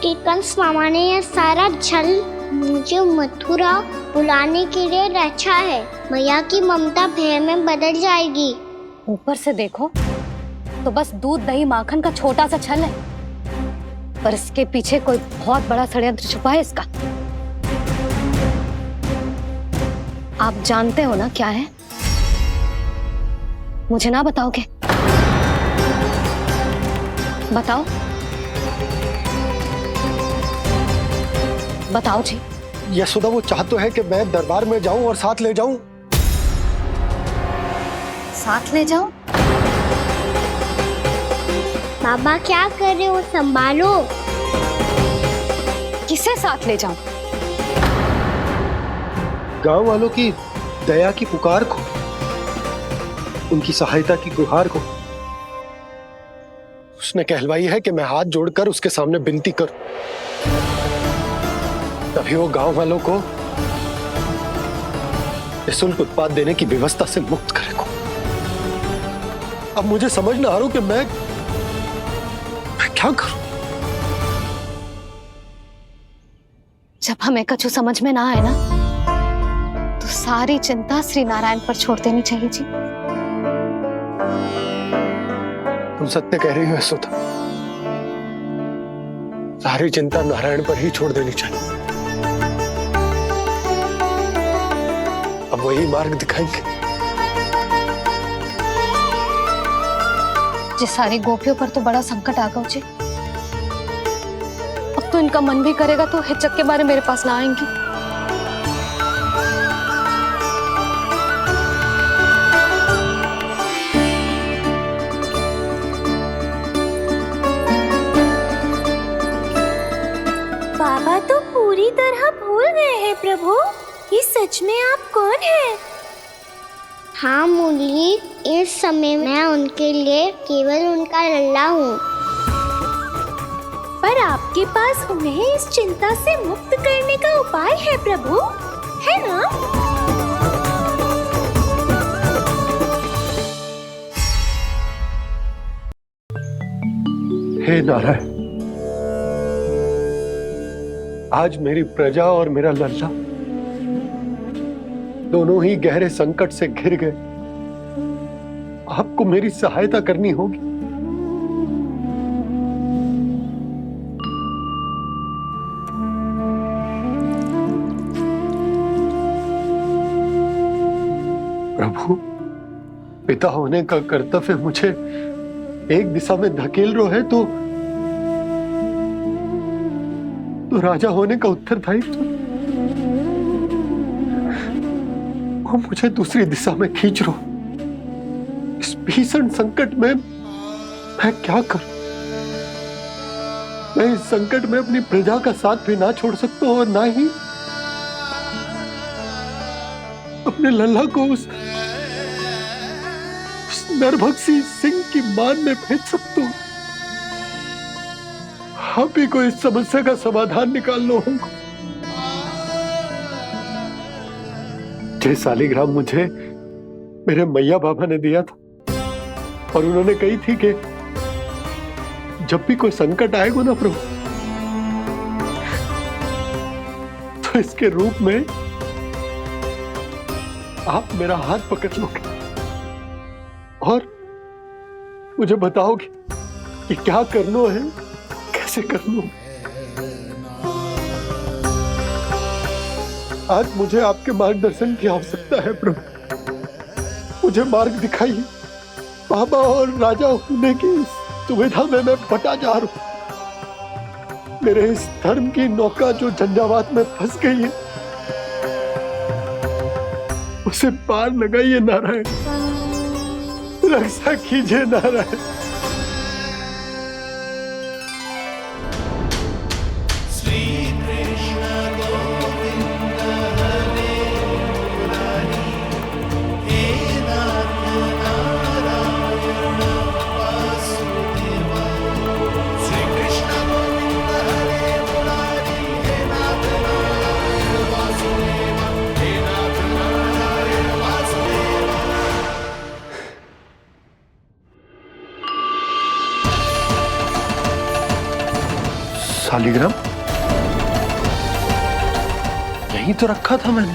कि कंस मामा ने यह सारा छल मुझे मथुरा बुलाने के लिए रचा है। मैया की ममता भय में बदल जाएगी। ऊपर से देखो तो बस दूध, दही, माखन का छोटा सा छल है, पर इसके पीछे कोई बहुत बड़ा षड्यंत्र छुपा है इसका। आप जानते हो ना क्या है? मुझे ना बताओगे? बताओ बताओ जी। यशोदा, वो चाह तो है कि मैं दरबार में जाऊं और साथ ले जाऊं। साथ ले जाऊं? बाबा क्या कर रहे हो, संभालो। किसे साथ ले जाऊं? गांव वालों की दया की पुकार को, उनकी सहायता की गुहार को। उसने कहलवाई है कि मैं हाथ जोड़कर उसके सामने विनती करूं, तभी वो गांव वालों को निःशुल्क उत्पाद देने की व्यवस्था से मुक्त करेगा। अब मुझे समझ ना आ रहा कि मैं क्या करूं। जब हमें कछु समझ में ना आए ना, तो सारी चिंता श्री नारायण पर छोड़ देनी चाहिए जी। तुम सत्य कह रही हो यशोदा, सारी चिंता नारायण पर ही छोड़ देनी चाहिए। अब वही मार्ग दिखाएंगे। जिस सारी गोपियों पर तो बड़ा संकट आ गया जी। अब तो इनका मन भी करेगा तो हिचक के बारे मेरे पास ना आएंगी। बाबा तो पूरी तरह भूल गए हैं प्रभु, ये सच में आप कौन हैं? हाँ मुरली, इस समय मैं उनके लिए केवल उनका लल्ला हूँ। पर आपके पास उन्हें इस चिंता से मुक्त करने का उपाय है प्रभु, है ना? हे नारायण, आज मेरी प्रजा और मेरा लल्ला दोनों ही गहरे संकट से घिर गए। आपको मेरी सहायता करनी होगी। प्रभु, पिता होने का कर्तव्य मुझे एक दिशा में धकेल रहा है तो राजा होने का उत्तरदायित्व वो मुझे दूसरी दिशा में खींच रहा। भीषण संकट में मैं क्या करूं? मैं इस संकट में अपनी प्रजा का साथ भी ना छोड़ सकता हूं और ना ही अपने लल्ला को उस नरभक्षी सिंह की मान में भेज सकता हूं। आप ही को इस समस्या का समाधान निकालना होगा। जय सालिग्राम मुझे मेरे मैया बाबा ने दिया था और उन्होंने कही थी कि जब भी कोई संकट आएगा ना प्रभु, तो इसके रूप में आप मेरा हाथ पकड़ लोगे और मुझे बताओगे कि क्या करना है, कैसे करना है। आज मुझे आपके मार्गदर्शन की आवश्यकता है प्रभु। मुझे मार्ग दिखाइए। बाबा और राजा होने की इस दुविधा में मैं बटा जा रहा हूं। मेरे इस धर्म की नौका जो झंझावात में फंस गई है, उसे पार लगाइए नारायण, रक्षा कीजिए नारायण। सालिग्राम यहीं तो रखा था मैंने,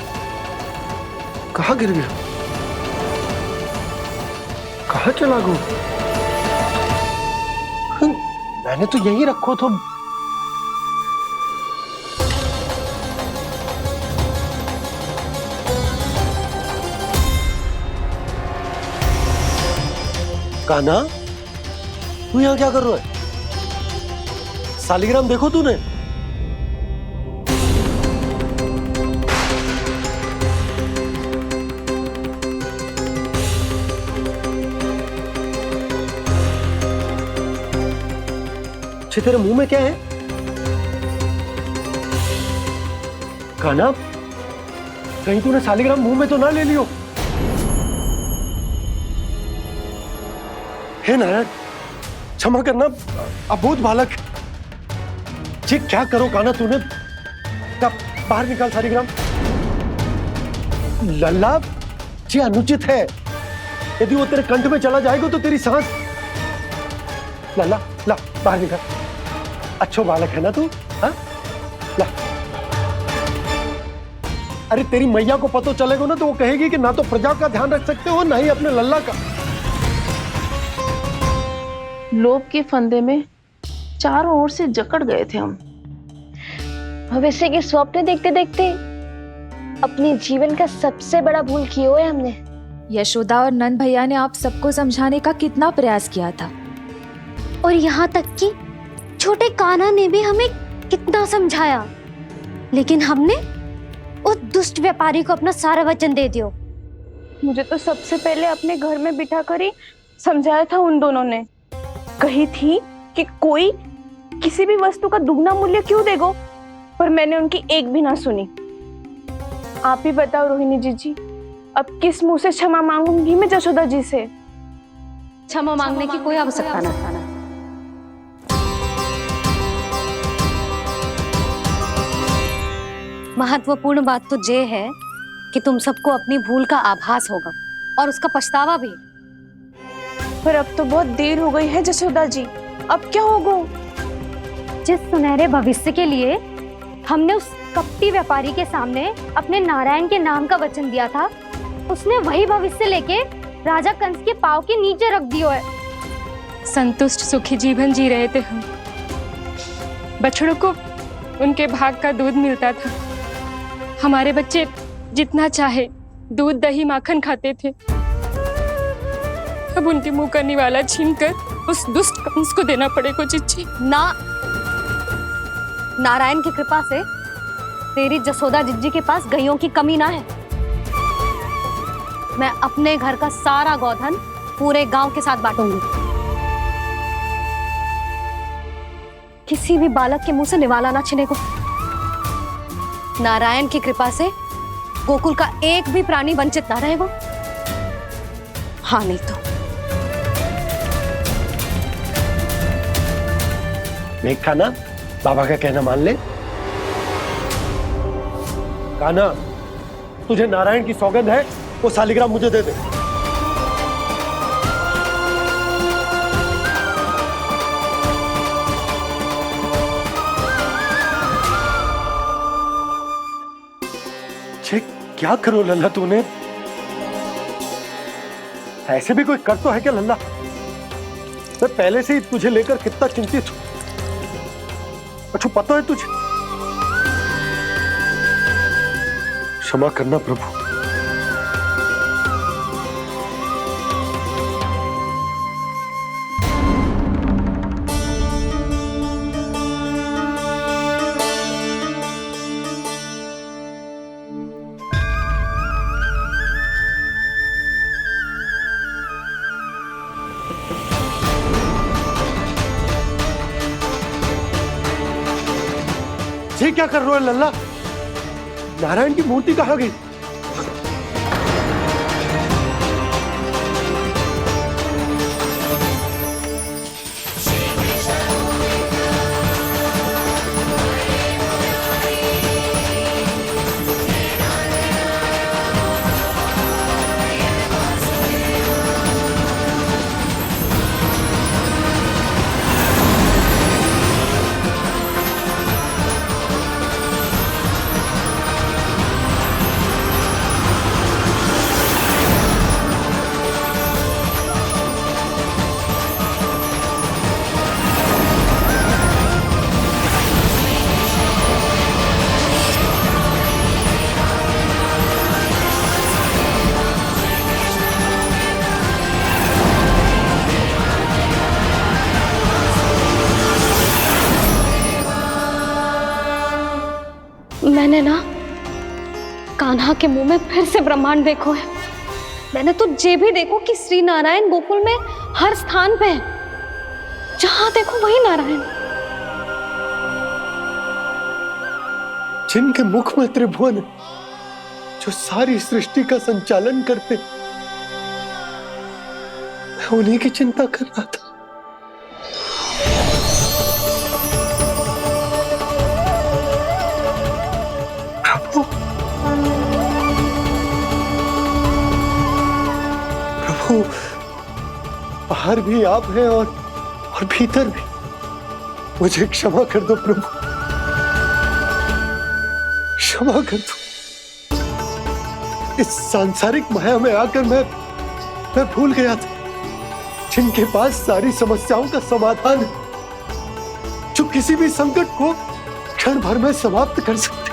कहाँ गिर गया, कहाँ चला गया? मैंने तो यहीं रखो तो। कान्हा, तू यहाँ क्या कर रहा है? सालिग्राम देखो तूने? अच्छे, तेरे मुंह में क्या है? कान्हा, कहीं तूने सालिग्राम मुंह में तो ना ले लियो? हे नारायण, क्षमा करना, अबोध बालक। जी क्या करो कान्हा तूने? कब बाहर निकाल सालिग्राम। लल्ला जी अनुचित है, यदि वो तेरे कंठ में चला जाएगा तो तेरी सांस। लल्ला ला बाहर निकाल। अच्छो बालक है ना तू? हाँ ला। अरे तेरी मैया को पता चलेगा ना तो वो कहेगी कि ना तो प्रजा का ध्यान रख सकते हो ना ही अपने लल्ला का। लोभ के फंदे में चारों ओर से जकड़ गए थे हम। भविष्य के स्वप्न देखते देखते अपने जीवन का सबसे बड़ा भूल किया है हमने। यशोदा और नंद भैया ने आप सबको समझाने का कितना प्रयास किया था, और यहाँ तक कि छोटे कान्हा ने भी हमें कितना समझाया, लेकिन हमने उस दुष्ट व्यापारी को अपना सारा वचन दे दिया। मुझे तो सबसे पहले अपने घर में बिठा कर ही समझाया था उन दोनों ने। कही थी कि कोई किसी भी वस्तु का दुगना मूल्य क्यों देगा, पर मैंने उनकी एक भी ना सुनी। आप ही बताओ रोहिणी जी, अब किस मुंह से क्षमा मांगूंगी मैं जशोदा जी से? क्षमा मांगने की कोई आवश्यकता नहीं। महत्वपूर्ण बात तो ये है कि तुम सबको अपनी भूल का आभास होगा और उसका पछतावा भी। पर अब तो बहुत देर हो गई है जशोदा जी, अब क्या होगा? जिस सुनहरे भविष्य के लिए हमने उस कपटी व्यापारी के सामने अपने नारायण के नाम का वचन दिया था, उसने वही भविष्य लेके राजा कंस के पांव के नीचे रख दिया है। संतुष्ट सुखी जीवन जी रहे थे हम। बछड़ों को उनके भाग का दूध मिलता था। हमारे बच्चे जितना चाहे दूध दही माखन खाते थे। अब उनके मुंह का निवाला छीनकर उस दुष्ट कंस को देना पड़ेगा चिच्ची। ना, नारायण की कृपा से तेरी जसोदा जिज्जी के पास गैयों की कमी ना है। मैं अपने घर का सारा गोधन पूरे गांव के साथ बांटूंगी। किसी भी बालक के मुंह से निवाला ना छिने को। नारायण की कृपा से गोकुल का एक भी प्राणी वंचित ना रहेगा। हाँ नहीं तो मेघ कान्हा, बाबा का कहना मान ले। कान्हा, तुझे नारायण की सौगंध है, वो शालिग्राम मुझे दे दे। क्या करो लल्ला तूने? ऐसे भी कोई कर तो है क्या लल्ला? मैं पहले से ही तुझे लेकर कितना चिंतित हूं। अच्छा पता है तुझे? क्षमा करना प्रभु। ये क्या कर रहे हो लल्ला? नारायण की मूर्ति कहाँ गई? मैंने ना कान्हा के मुंह में फिर से ब्रह्मांड देखो है। मैंने तो ये भी देखो कि श्री नारायण गोकुल में हर स्थान पे है। जहां देखो वही नारायण। जिनके मुख में त्रिभुवन है, जो सारी सृष्टि का संचालन करते, मैं उन्हीं की चिंता कर रहा था। प्रभु, बाहर भी आप हैं और भीतर भी। मुझे क्षमा कर दो प्रभु, क्षमा कर दो। इस सांसारिक माया में आकर मैं भूल गया था, जिनके पास सारी समस्याओं का समाधान है, जो किसी भी संकट को क्षण भर में समाप्त कर सकते,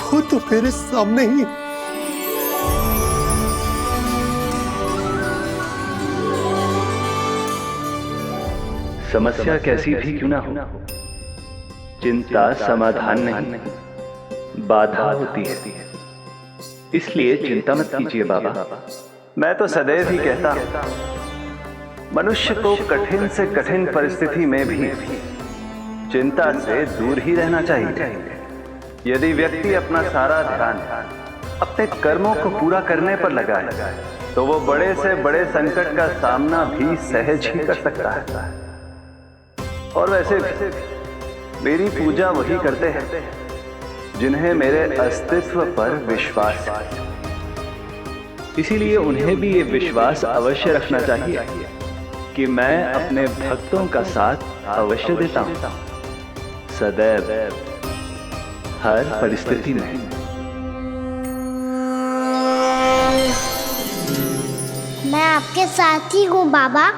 वो तो मेरे सामने ही। समस्या कैसी भी क्यों ना हो, चिंता समाधान नहीं, बाधा होती है। इसलिए चिंता मत कीजिए बाबा। मैं तो सदैव ही कहता हूं, मनुष्य को कठिन से कठिन परिस्थिति में भी चिंता से दूर ही रहना चाहिए। यदि व्यक्ति अपना सारा ध्यान अपने कर्मों को पूरा करने पर लगाए, तो वो बड़े से बड़े संकट का सामना भी सहज ही कर सकता है। और वैसे भी मेरी पूजा वही करते हैं जिन्हें मेरे अस्तित्व पर विश्वास है। इसीलिए उन्हें भी ये विश्वास अवश्य रखना चाहिए कि मैं अपने भक्तों का साथ अवश्य देता हूं, सदैव, हर परिस्थिति में। मैं आपके साथ ही हूँ बाबा।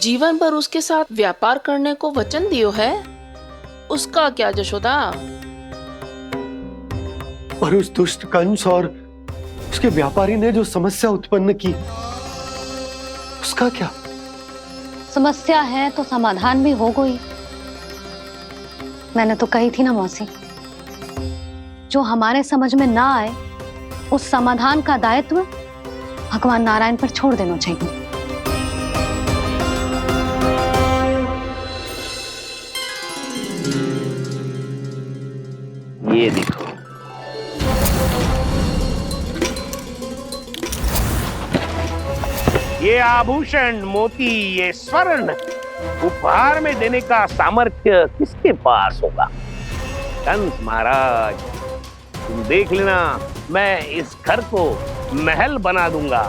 जीवन भर उसके साथ व्यापार करने को वचन दियो है, उसका क्या यशोदा? और उस दुष्ट कंस और उसके व्यापारी ने जो समस्या उत्पन्न की, उसका क्या? समस्या है तो समाधान भी होगा ही। मैंने तो कही थी ना मौसी, जो हमारे समझ में ना आए उस समाधान का दायित्व भगवान नारायण पर छोड़ देना चाहिए। ये देखो, ये आभूषण, मोती, ये स्वर्ण उपहार में देने का सामर्थ्य किसके पास होगा? कंस महाराज, तुम देख लेना, मैं इस घर को महल बना दूंगा,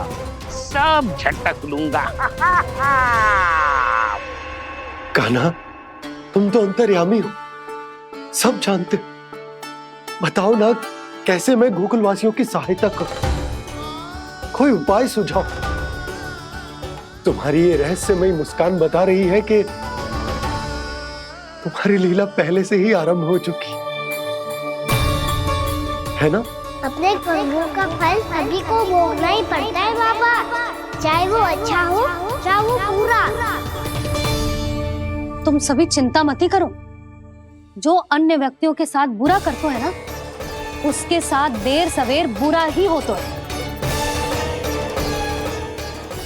सब झटक लूंगा। कान्हा, तुम तो अंतर्यामी हो, सब जानते। बताओ ना, कैसे मैं गोकुलवासियों की सहायता करूं? कोई उपाय सुझाओ। तुम्हारी ये रहस्यमयी मुस्कान बता रही है कि तुम्हारी लीला पहले से ही आरंभ हो चुकी है ना? अपने कर्मों का फल सभी को भोगना ही पड़ता है बाबा, चाहे वो अच्छा हो चाहे वो बुरा। तुम सभी चिंता मत ही करो। जो अन्य व्यक्तियों के साथ बुरा करते है ना, उसके साथ देर सवेर बुरा ही होता है।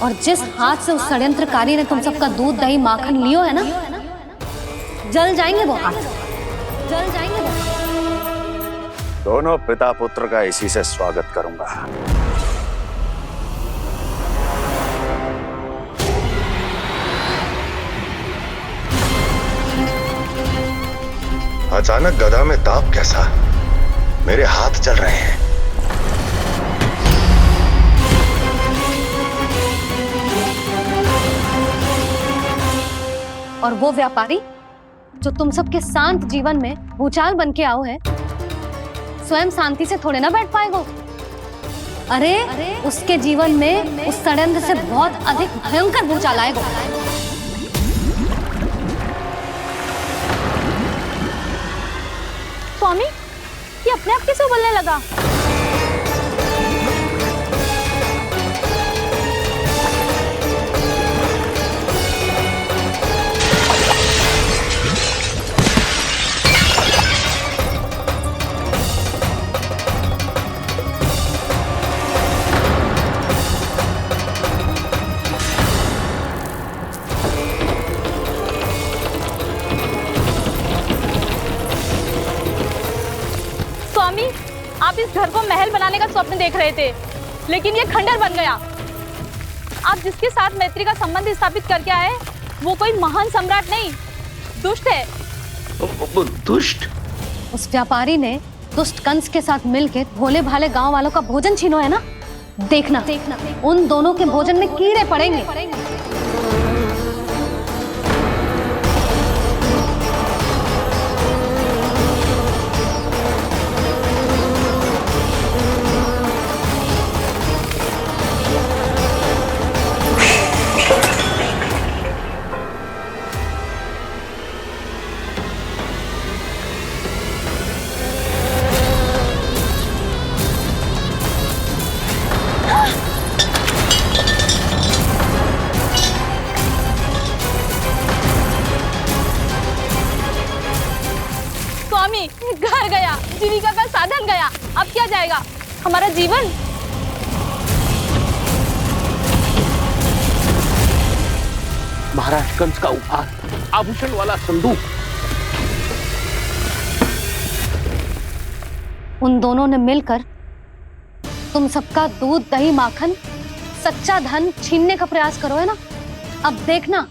और जिस हाथ से उस षड्यंत्रकारी ने तुम सबका दूध दही माखन लियो है ना, जल जाएंगे वो हाथ, जल जाएंगे वो हाथ। दोनों पिता पुत्र का इसी से स्वागत करूंगा। अचानक गदा में ताप कैसा? मेरे हाथ चल रहे हैं। और वो व्यापारी जो तुम सबके शांत जीवन में भूचाल बन के आओ है, स्वयं शांति से थोड़े ना बैठ पाएगा। अरे उसके जीवन में उस षड्यंत्र से बहुत अधिक भयंकर भूचाल आएगा। स्वामी, ये अपने आप कैसे उबलने लगा? स्वामी, आप इस घर को महल बनाने का स्वप्न देख रहे थे, लेकिन ये खंडर बन गया। आप जिसके साथ मैत्री का संबंध स्थापित करके आए, वो कोई महान सम्राट नहीं, दुष्ट है। दुष्ट? उस व्यापारी ने दुष्ट कंस के साथ मिलकर भोले भाले गांव वालों का भोजन छीनो है ना, देखना उन दोनों के भोजन में कीड़े पड़ेंगे। घर गया, जीविका का साधन गया, अब क्या जाएगा हमारा जीवन? महाराज, कंस का उपहार, आभूषण वाला संदूक। उन दोनों ने मिलकर तुम सबका दूध दही माखन सच्चा धन छीनने का प्रयास करो है ना। अब देखना,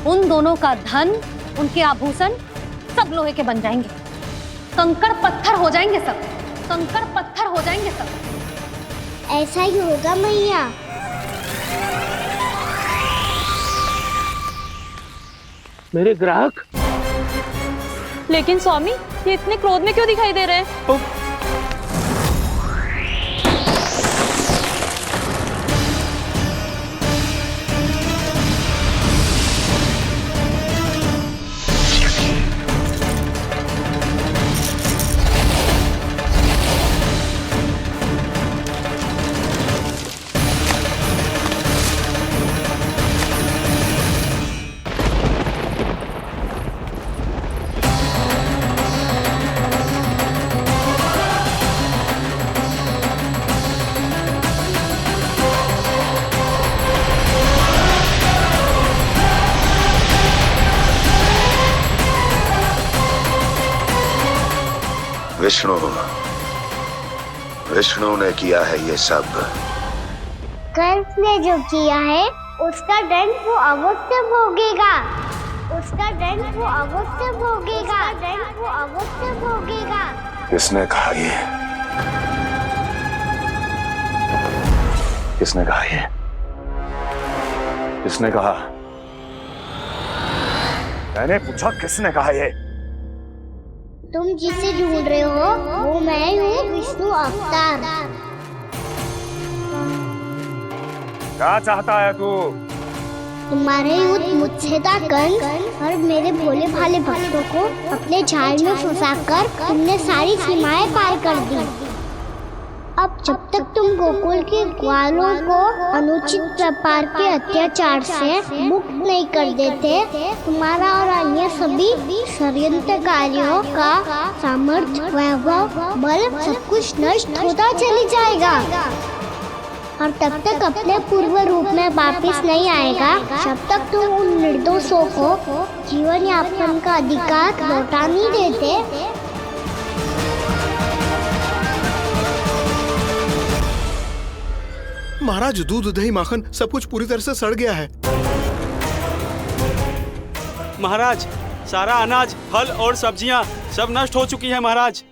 उन दोनों का धन, उनके आभूषण सब लोहे के बन जाएंगे, कंकड़ पत्थर हो जाएंगे सब, कंकड़ पत्थर हो जाएंगे सब। ऐसा ही होगा मैया। मेरे ग्राहक? लेकिन स्वामी, ये इतने क्रोध में क्यों दिखाई दे रहे हैं? विष्णु ने किया है ये सब। कंस ने जो किया है उसका दंड वो अवश्य भोगेगा। उसका दंड वो अवश्य भोगेगा। दंड वो अवश्य भोगेगा। किसने कहा ये? किसने कहा ये? किसने कहा? मैंने पूछा किसने कहा ये? तुम जिसे ढूंढ रहे हो वो मैं हूँ, विष्णु अवतार। क्या चाहता है तू? तुम्हारे युद्ध मुझसे था कंस, और मेरे भोले भाले भक्तों को अपने जाल में फंसाकर तुमने सारी सीमाएं पार कर दी। अब जब तक तुम गोकुल के ग्वालों को अनुचित प्रकार के अत्याचार से मुक्त नहीं कर देते, तुम्हारा और अन्य सभी षड्यंत्रकारियों का सामर्थ्य, वैभव, बल सब कुछ नष्ट होता चली जाएगा। और तब तक अपने पूर्व रूप में वापस नहीं आएगा जब तक तुम उन निर्दोषों को जीवन यापन का अधिकार लौटा नहीं देते। महाराज, दूध, दही, माखन सब कुछ पूरी तरह से सड़ गया है। महाराज, सारा अनाज, फल और सब्जियां सब नष्ट हो चुकी है महाराज।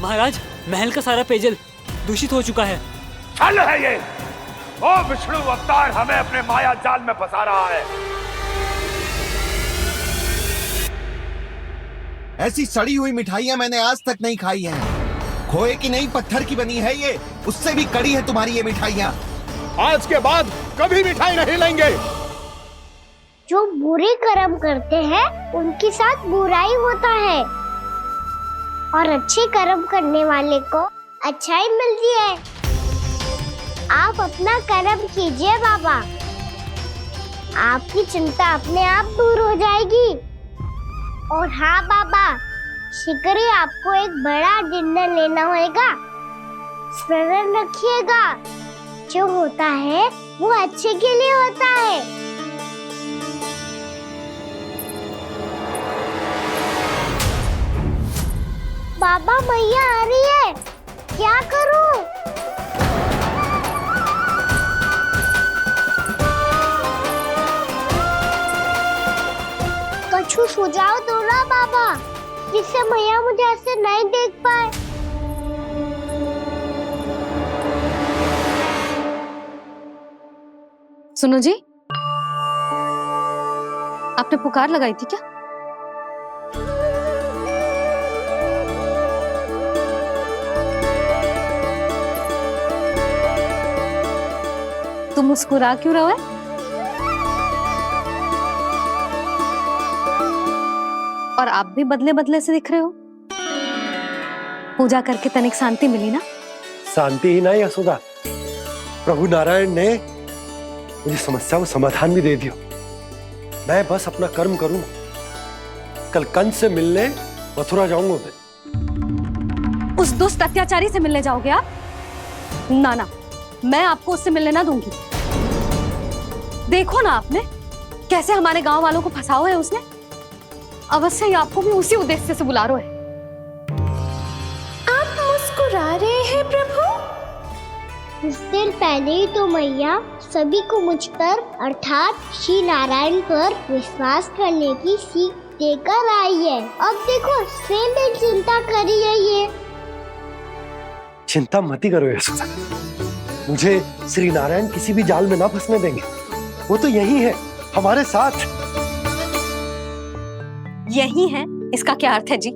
महाराज, महल का सारा पेयजल दूषित हो चुका है। छल है ये। ओ विष्णु अवतार हमें अपने माया जाल में फंसा रहा है। ऐसी सड़ी हुई मिठाइयां मैंने आज तक नहीं खाई हैं। खोए की नहीं, पत्थर की बनी है ये, उससे भी कड़ी है तुम्हारी ये मिठाइयां। आज के बाद कभी मिठाई नहीं लेंगे। जो बुरे कर्म करते हैं उनके साथ बुराई होता है, और अच्छे कर्म करने वाले को अच्छाई मिलती है। आप अपना कर्म कीजिए बाबा, आपकी चिंता अपने आप दूर हो जाएगी। और हाँ बाबा, शीघ्र ही आपको एक बड़ा डिनर लेना होगा। स्मरण रखिएगा, जो होता है वो अच्छे के लिए होता है। बाबा, मैया आ रही है, क्या करूं? कुछ सुझाव दो ना बाबा, जिससे मैया मुझे ऐसे नहीं देख पाए। सुनो जी, आपने पुकार लगाई थी क्या? तुम मुस्कुरा क्यों रहे हो? और आप भी बदले बदले से दिख रहे हो। पूजा करके तनिक शांति मिली ना? शांति ही नहीं यशोदा, प्रभु नारायण ने मुझे समस्या को समाधान भी दे दिया। मैं बस अपना कर्म करूंगा। कल कंस से मिलने मथुरा जाऊंगा मैं। उस दुष्ट अत्याचारी से मिलने जाओगे आप? ना ना, मैं आपको उससे मिलने ना दूंगी। देखो ना आपने कैसे हमारे गांव वालों को फंसाओ है उसने। अवश्य ही आपको भी उसी उद्देश्य से बुला रहा है। आप मुस्कुरा रहे हैं प्रभु? कुछ देर पहले ही तो मैया सभी को मुझ पर अर्थात श्री नारायण पर विश्वास करने की सीख देकर आई है। अब देखो स्वयं भी चिंता करी है ये। चिंता मत करो यशोदा, मुझे श्री नारायण किसी भी जाल में ना फंसने देंगे। वो तो यही है हमारे साथ। यही है, इसका क्या अर्थ है जी?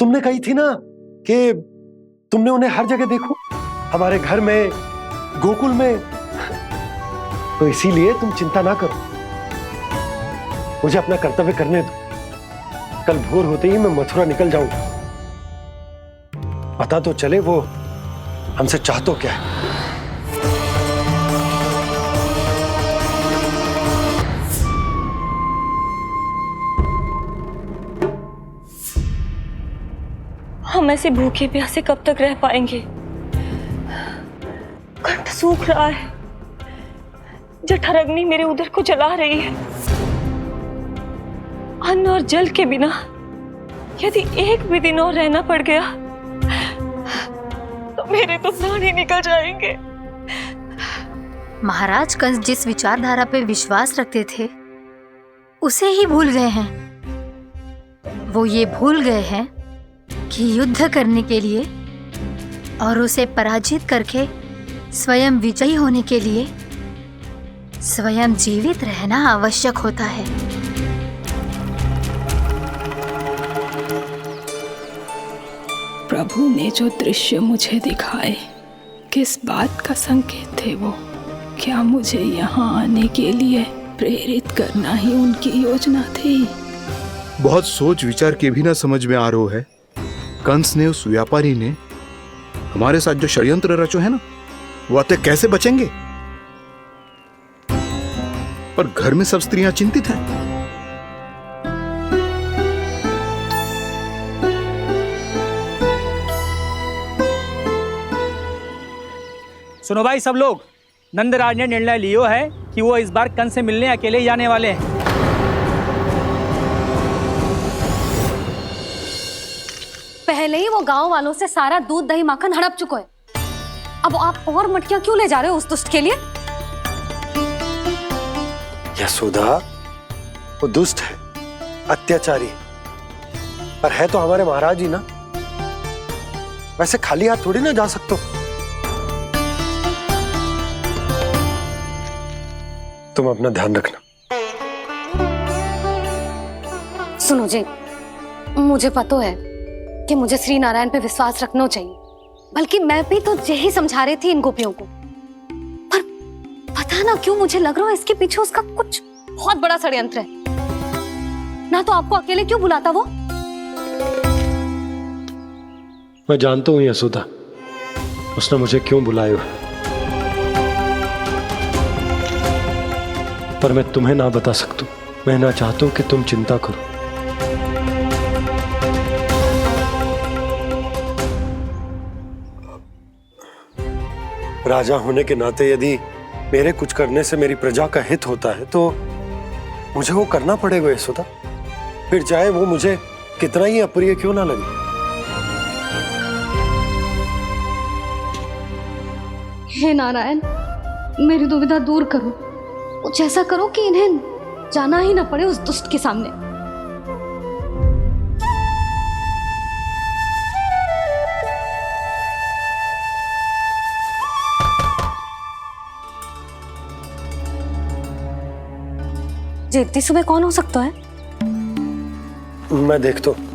तुमने कही थी ना कि तुमने उन्हें हर जगह देखो, हमारे घर में, गोकुल में। तो इसीलिए तुम चिंता ना करो, मुझे अपना कर्तव्य करने दो। कल भोर होते ही मैं मथुरा निकल जाऊंगा। पता तो चले वो हमसे चाहतो क्या है। हम ऐसे भूखे प्यासे कब तक रह पाएंगे? कंठ सूख रहा है, जठराग्नि मेरे उदर को जला रही है। अन्न और जल के बिना यदि एक भी दिन और रहना पड़ गया तो मेरे तो प्राण ही निकल जाएंगे। महाराज कंस जिस विचारधारा पे विश्वास रखते थे उसे ही भूल गए हैं। वो ये भूल गए हैं कि युद्ध करने के लिए और उसे पराजित करके स्वयं विजयी होने के लिए स्वयं जीवित रहना आवश्यक होता है। प्रभु ने जो दृश्य मुझे दिखाए किस बात का संकेत थे वो? क्या मुझे यहाँ आने के लिए प्रेरित करना ही उनकी योजना थी? बहुत सोच विचार के भी ना समझ में आ रहा है। कंस ने, उस व्यापारी ने हमारे साथ जो षड्यंत्र रचो है ना, वो आते कैसे बचेंगे? पर घर में सब स्त्रियां चिंतित हैं। सुनो भाई सब लोग, नंदराज ने निर्णय लियो है कि वो इस बार कंस से मिलने अकेले ही जाने वाले हैं। पहले ही वो गांव वालों से सारा दूध दही माखन हड़प चुका है। अब आप और मटकियां क्यों ले जा रहे हो उस दुष्ट के लिए? यशोदा, वो दुष्ट है, अत्याचारी, पर है तो हमारे महाराज ही ना। वैसे खाली हाथ थोड़ी ना जा सकते हो। तुम अपना ध्यान रखना। सुनो जी, मुझे पता है कि मुझे श्री नारायण पे विश्वास रखना चाहिए, बल्कि मैं भी तो यही समझा रही थी इन गोपियों को। पर पता ना क्यों मुझे लग रहा है इसके पीछे उसका कुछ बहुत बड़ा षड्यंत्र है। ना तो आपको अकेले क्यों बुलाता वो? मैं जानता हूं यशोदा, उसने मुझे क्यों बुलाया है, पर मैं तुम्हें ना बता सकता। मैं ना चाहता हूं कि तुम चिंता करो। राजा होने के नाते यदि मेरे कुछ करने से मेरी प्रजा का हित होता है तो मुझे वो करना पड़ेगा यशोदा, फिर चाहे वो मुझे कितना ही अप्रिय क्यों ना लगे। हे नारायण, मेरी दुविधा दूर करो। कुछ ऐसा करो कि इन्हें जाना ही ना पड़े उस दुष्ट के सामने। जी इतनी सुबह कौन हो सकता है? मैं देखता हूं।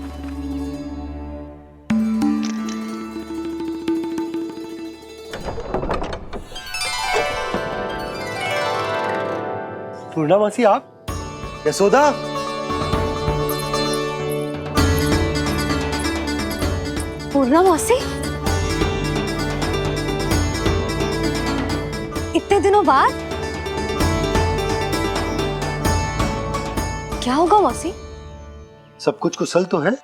पूर्णामासी, आप? यशोदा, पूर्णामासी, इतने दिनों बाद? क्या होगा मौसी? सब कुछ कुशल तो है?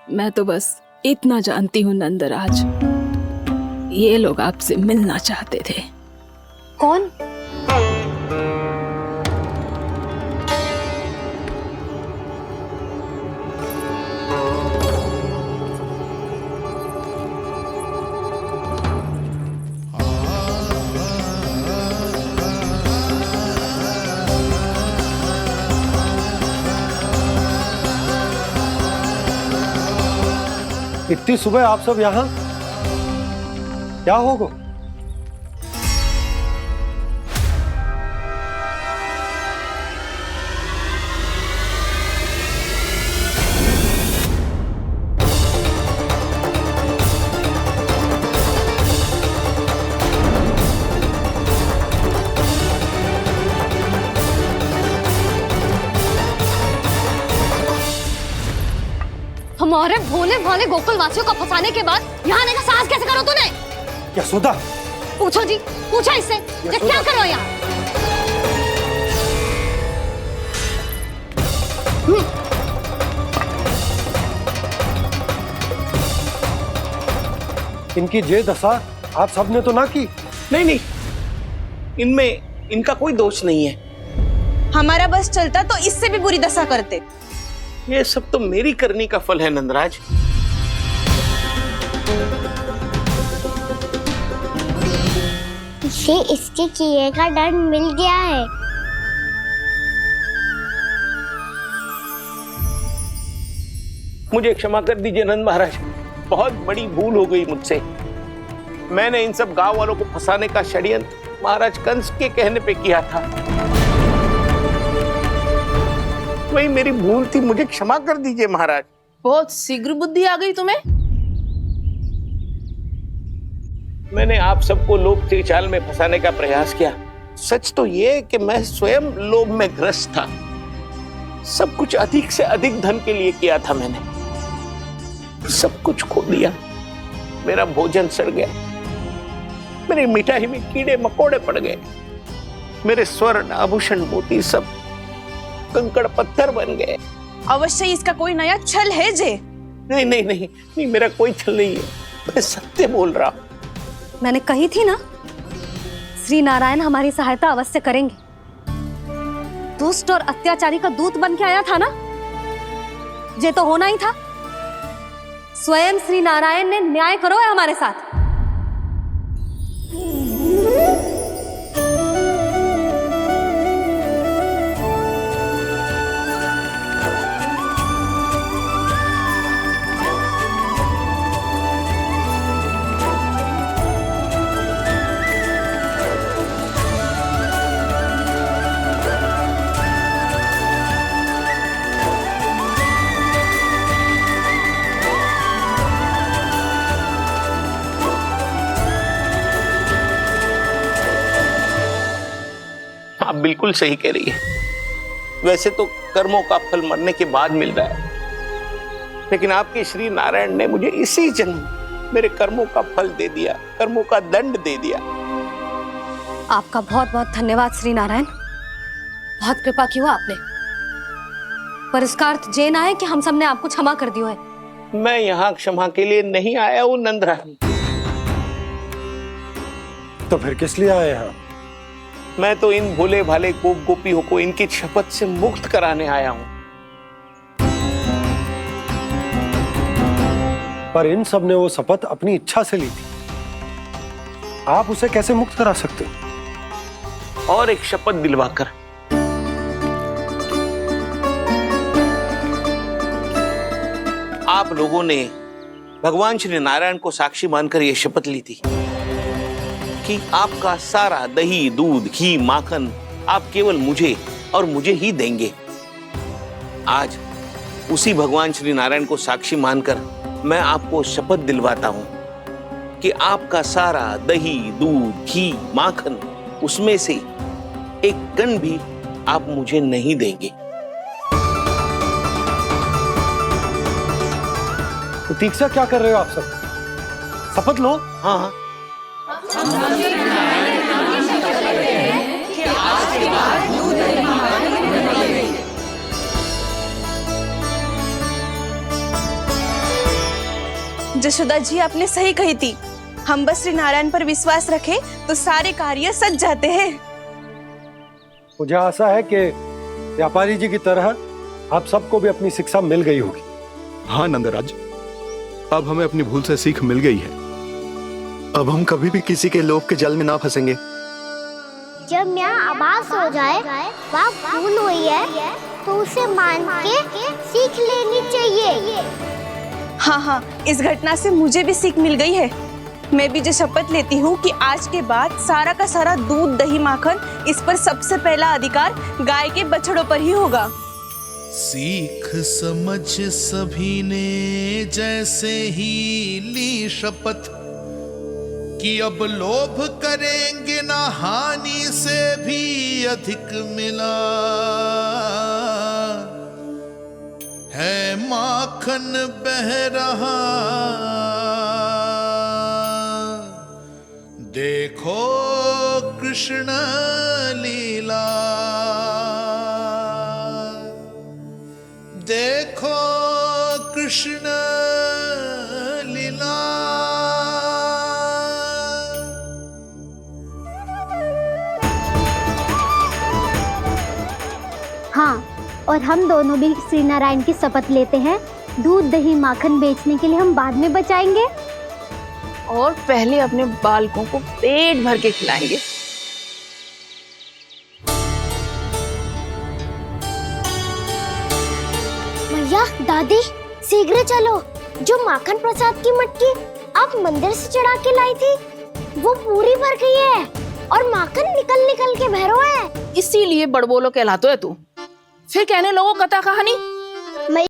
मैं तो बस इतना जानती हूँ नंदराज, ये लोग आपसे मिलना चाहते थे। कौन? इतनी सुबह आप सब यहाँ? क्या होगा? हमारे भोले भाले गोकुल वासियों को फंसाने के बाद यहाँ आने का साहस कैसे करो तूने? यशोदा, पूछो जी, पूछो इससे, ये क्या करो यहाँ? इनकी ये दशा आप सबने तो ना की? नहीं नहीं, इनमें इनका कोई दोष नहीं है। हमारा बस चलता तो इससे भी बुरी दशा करते। ये सब तो मेरी करनी का फल है नंदराज। इसे इसके किए का दंड मिल गया है। मुझे क्षमा कर दीजिए नंद महाराज, बहुत बड़ी भूल हो गई मुझसे। मैंने इन सब गांव वालों को फंसाने का षड्यंत्र महाराज कंस के कहने पे किया था। वही मेरी भूल थी, मुझे क्षमा कर दीजिए महाराज। बहुत शीघ्र बुद्धि आ गई तुम्हें। मैंने आप सबको लोभ के जाल में फंसाने का प्रयास किया। सच तो ये कि मैं स्वयं लोभ में ग्रस्त था। सब कुछ अधिक से अधिक धन के लिए किया था मैंने। सब कुछ खो दिया। मेरा भोजन सड़ गया, मेरी मिठाई में कीड़े मकोड़े पड़ गए, मेरे स्वर्ण आभूषण मोती सब कंकड़ पत्थर बन गए। अवश्य इसका कोई नया छल है जे। नहीं नहीं नहीं नहीं, मेरा कोई छल नहीं है, मैं सत्य बोल रहा हूं। मैंने कही थी ना, श्री नारायण हमारी सहायता अवश्य करेंगे। दुष्ट और अत्याचारी का दूत बन के आया था ना, ये तो होना ही था। स्वयं श्री नारायण ने न्याय करो है हमारे साथ। आप बिल्कुल सही कह रही है। वैसे तो कर्मों का फल मरने के बाद मिल रहा है, लेकिन आपके श्री नारायण ने मुझे इसी जन्म मेरे कर्मों का फल दे दिया, कर्मों का दंड दे दिया। आपका बहुत बहुत धन्यवाद श्री नारायण, बहुत कृपा की हो आपने। पर इसका अर्थ ये ना है कि हम सबने आपको क्षमा कर दियो है। मैं यहाँ क्षमा के लिए नहीं आया हूँ नंदरानी। तो फिर किस लिए आए हैं? मैं तो इन भोले भाले गोप गोपियों को इनकी शपथ से मुक्त कराने आया हूं। पर इन सब ने वो शपथ अपनी इच्छा से ली थी, आप उसे कैसे मुक्त करा सकते? और एक शपथ दिलवाकर। आप लोगों ने भगवान श्री नारायण को साक्षी मानकर यह शपथ ली थी कि आपका सारा दही, दूध, घी, माखन आप केवल मुझे और मुझे ही देंगे। आज उसी भगवान श्री नारायण को साक्षी मानकर मैं आपको शपथ दिलवाता हूं कि आपका सारा दही, दूध, घी, माखन उसमें से एक कण भी आप मुझे नहीं देंगे। प्रतीक्षा क्या कर रहे हो आप सब? शपथ लो। हाँ हाँ। जशोदा जी, आपने सही कही थी। हम बस श्री नारायण पर विश्वास रखें तो सारे कार्य सज जाते हैं। मुझे आशा है कि व्यापारी जी की तरह आप सबको भी अपनी शिक्षा मिल गई होगी। हाँ नंदराज, अब हमें अपनी भूल से सीख मिल गई है। अब हम कभी भी किसी के लोभ के जल में ना फंसेंगे। जब यहाँ आभास हो जाए वहाँ भूल हुई है तो उसे मान के सीख लेनी चाहिए। हाँ हाँ, इस घटना से मुझे भी सीख मिल गई है। मैं भी जो शपथ लेती हूँ कि आज के बाद सारा का सारा दूध, दही, माखन इस पर सबसे पहला अधिकार गाय के बछड़ों पर ही होगा। सीख समझ सभी ने जैसे ही ली शपथ कि अब लोभ करेंगे ना हानि से भी अधिक मिला है, माखन बह रहा देखो कृष्ण लीला, देखो कृष्ण लीला। हाँ, और हम दोनों भी श्री नारायण की शपथ लेते हैं, दूध दही माखन बेचने के लिए हम बाद में बचाएंगे और पहले अपने बालकों को पेट भर के खिलाएंगे। मैया, दादी, शीघ्र चलो। जो माखन प्रसाद की मटकी आप मंदिर से चढ़ा के लाई थी, वो पूरी भर गई है और माखन निकल निकल के भरो है। इसीलिए बड़बोलो कहलाते है तू। फिर कहने लोगों कथा कहानी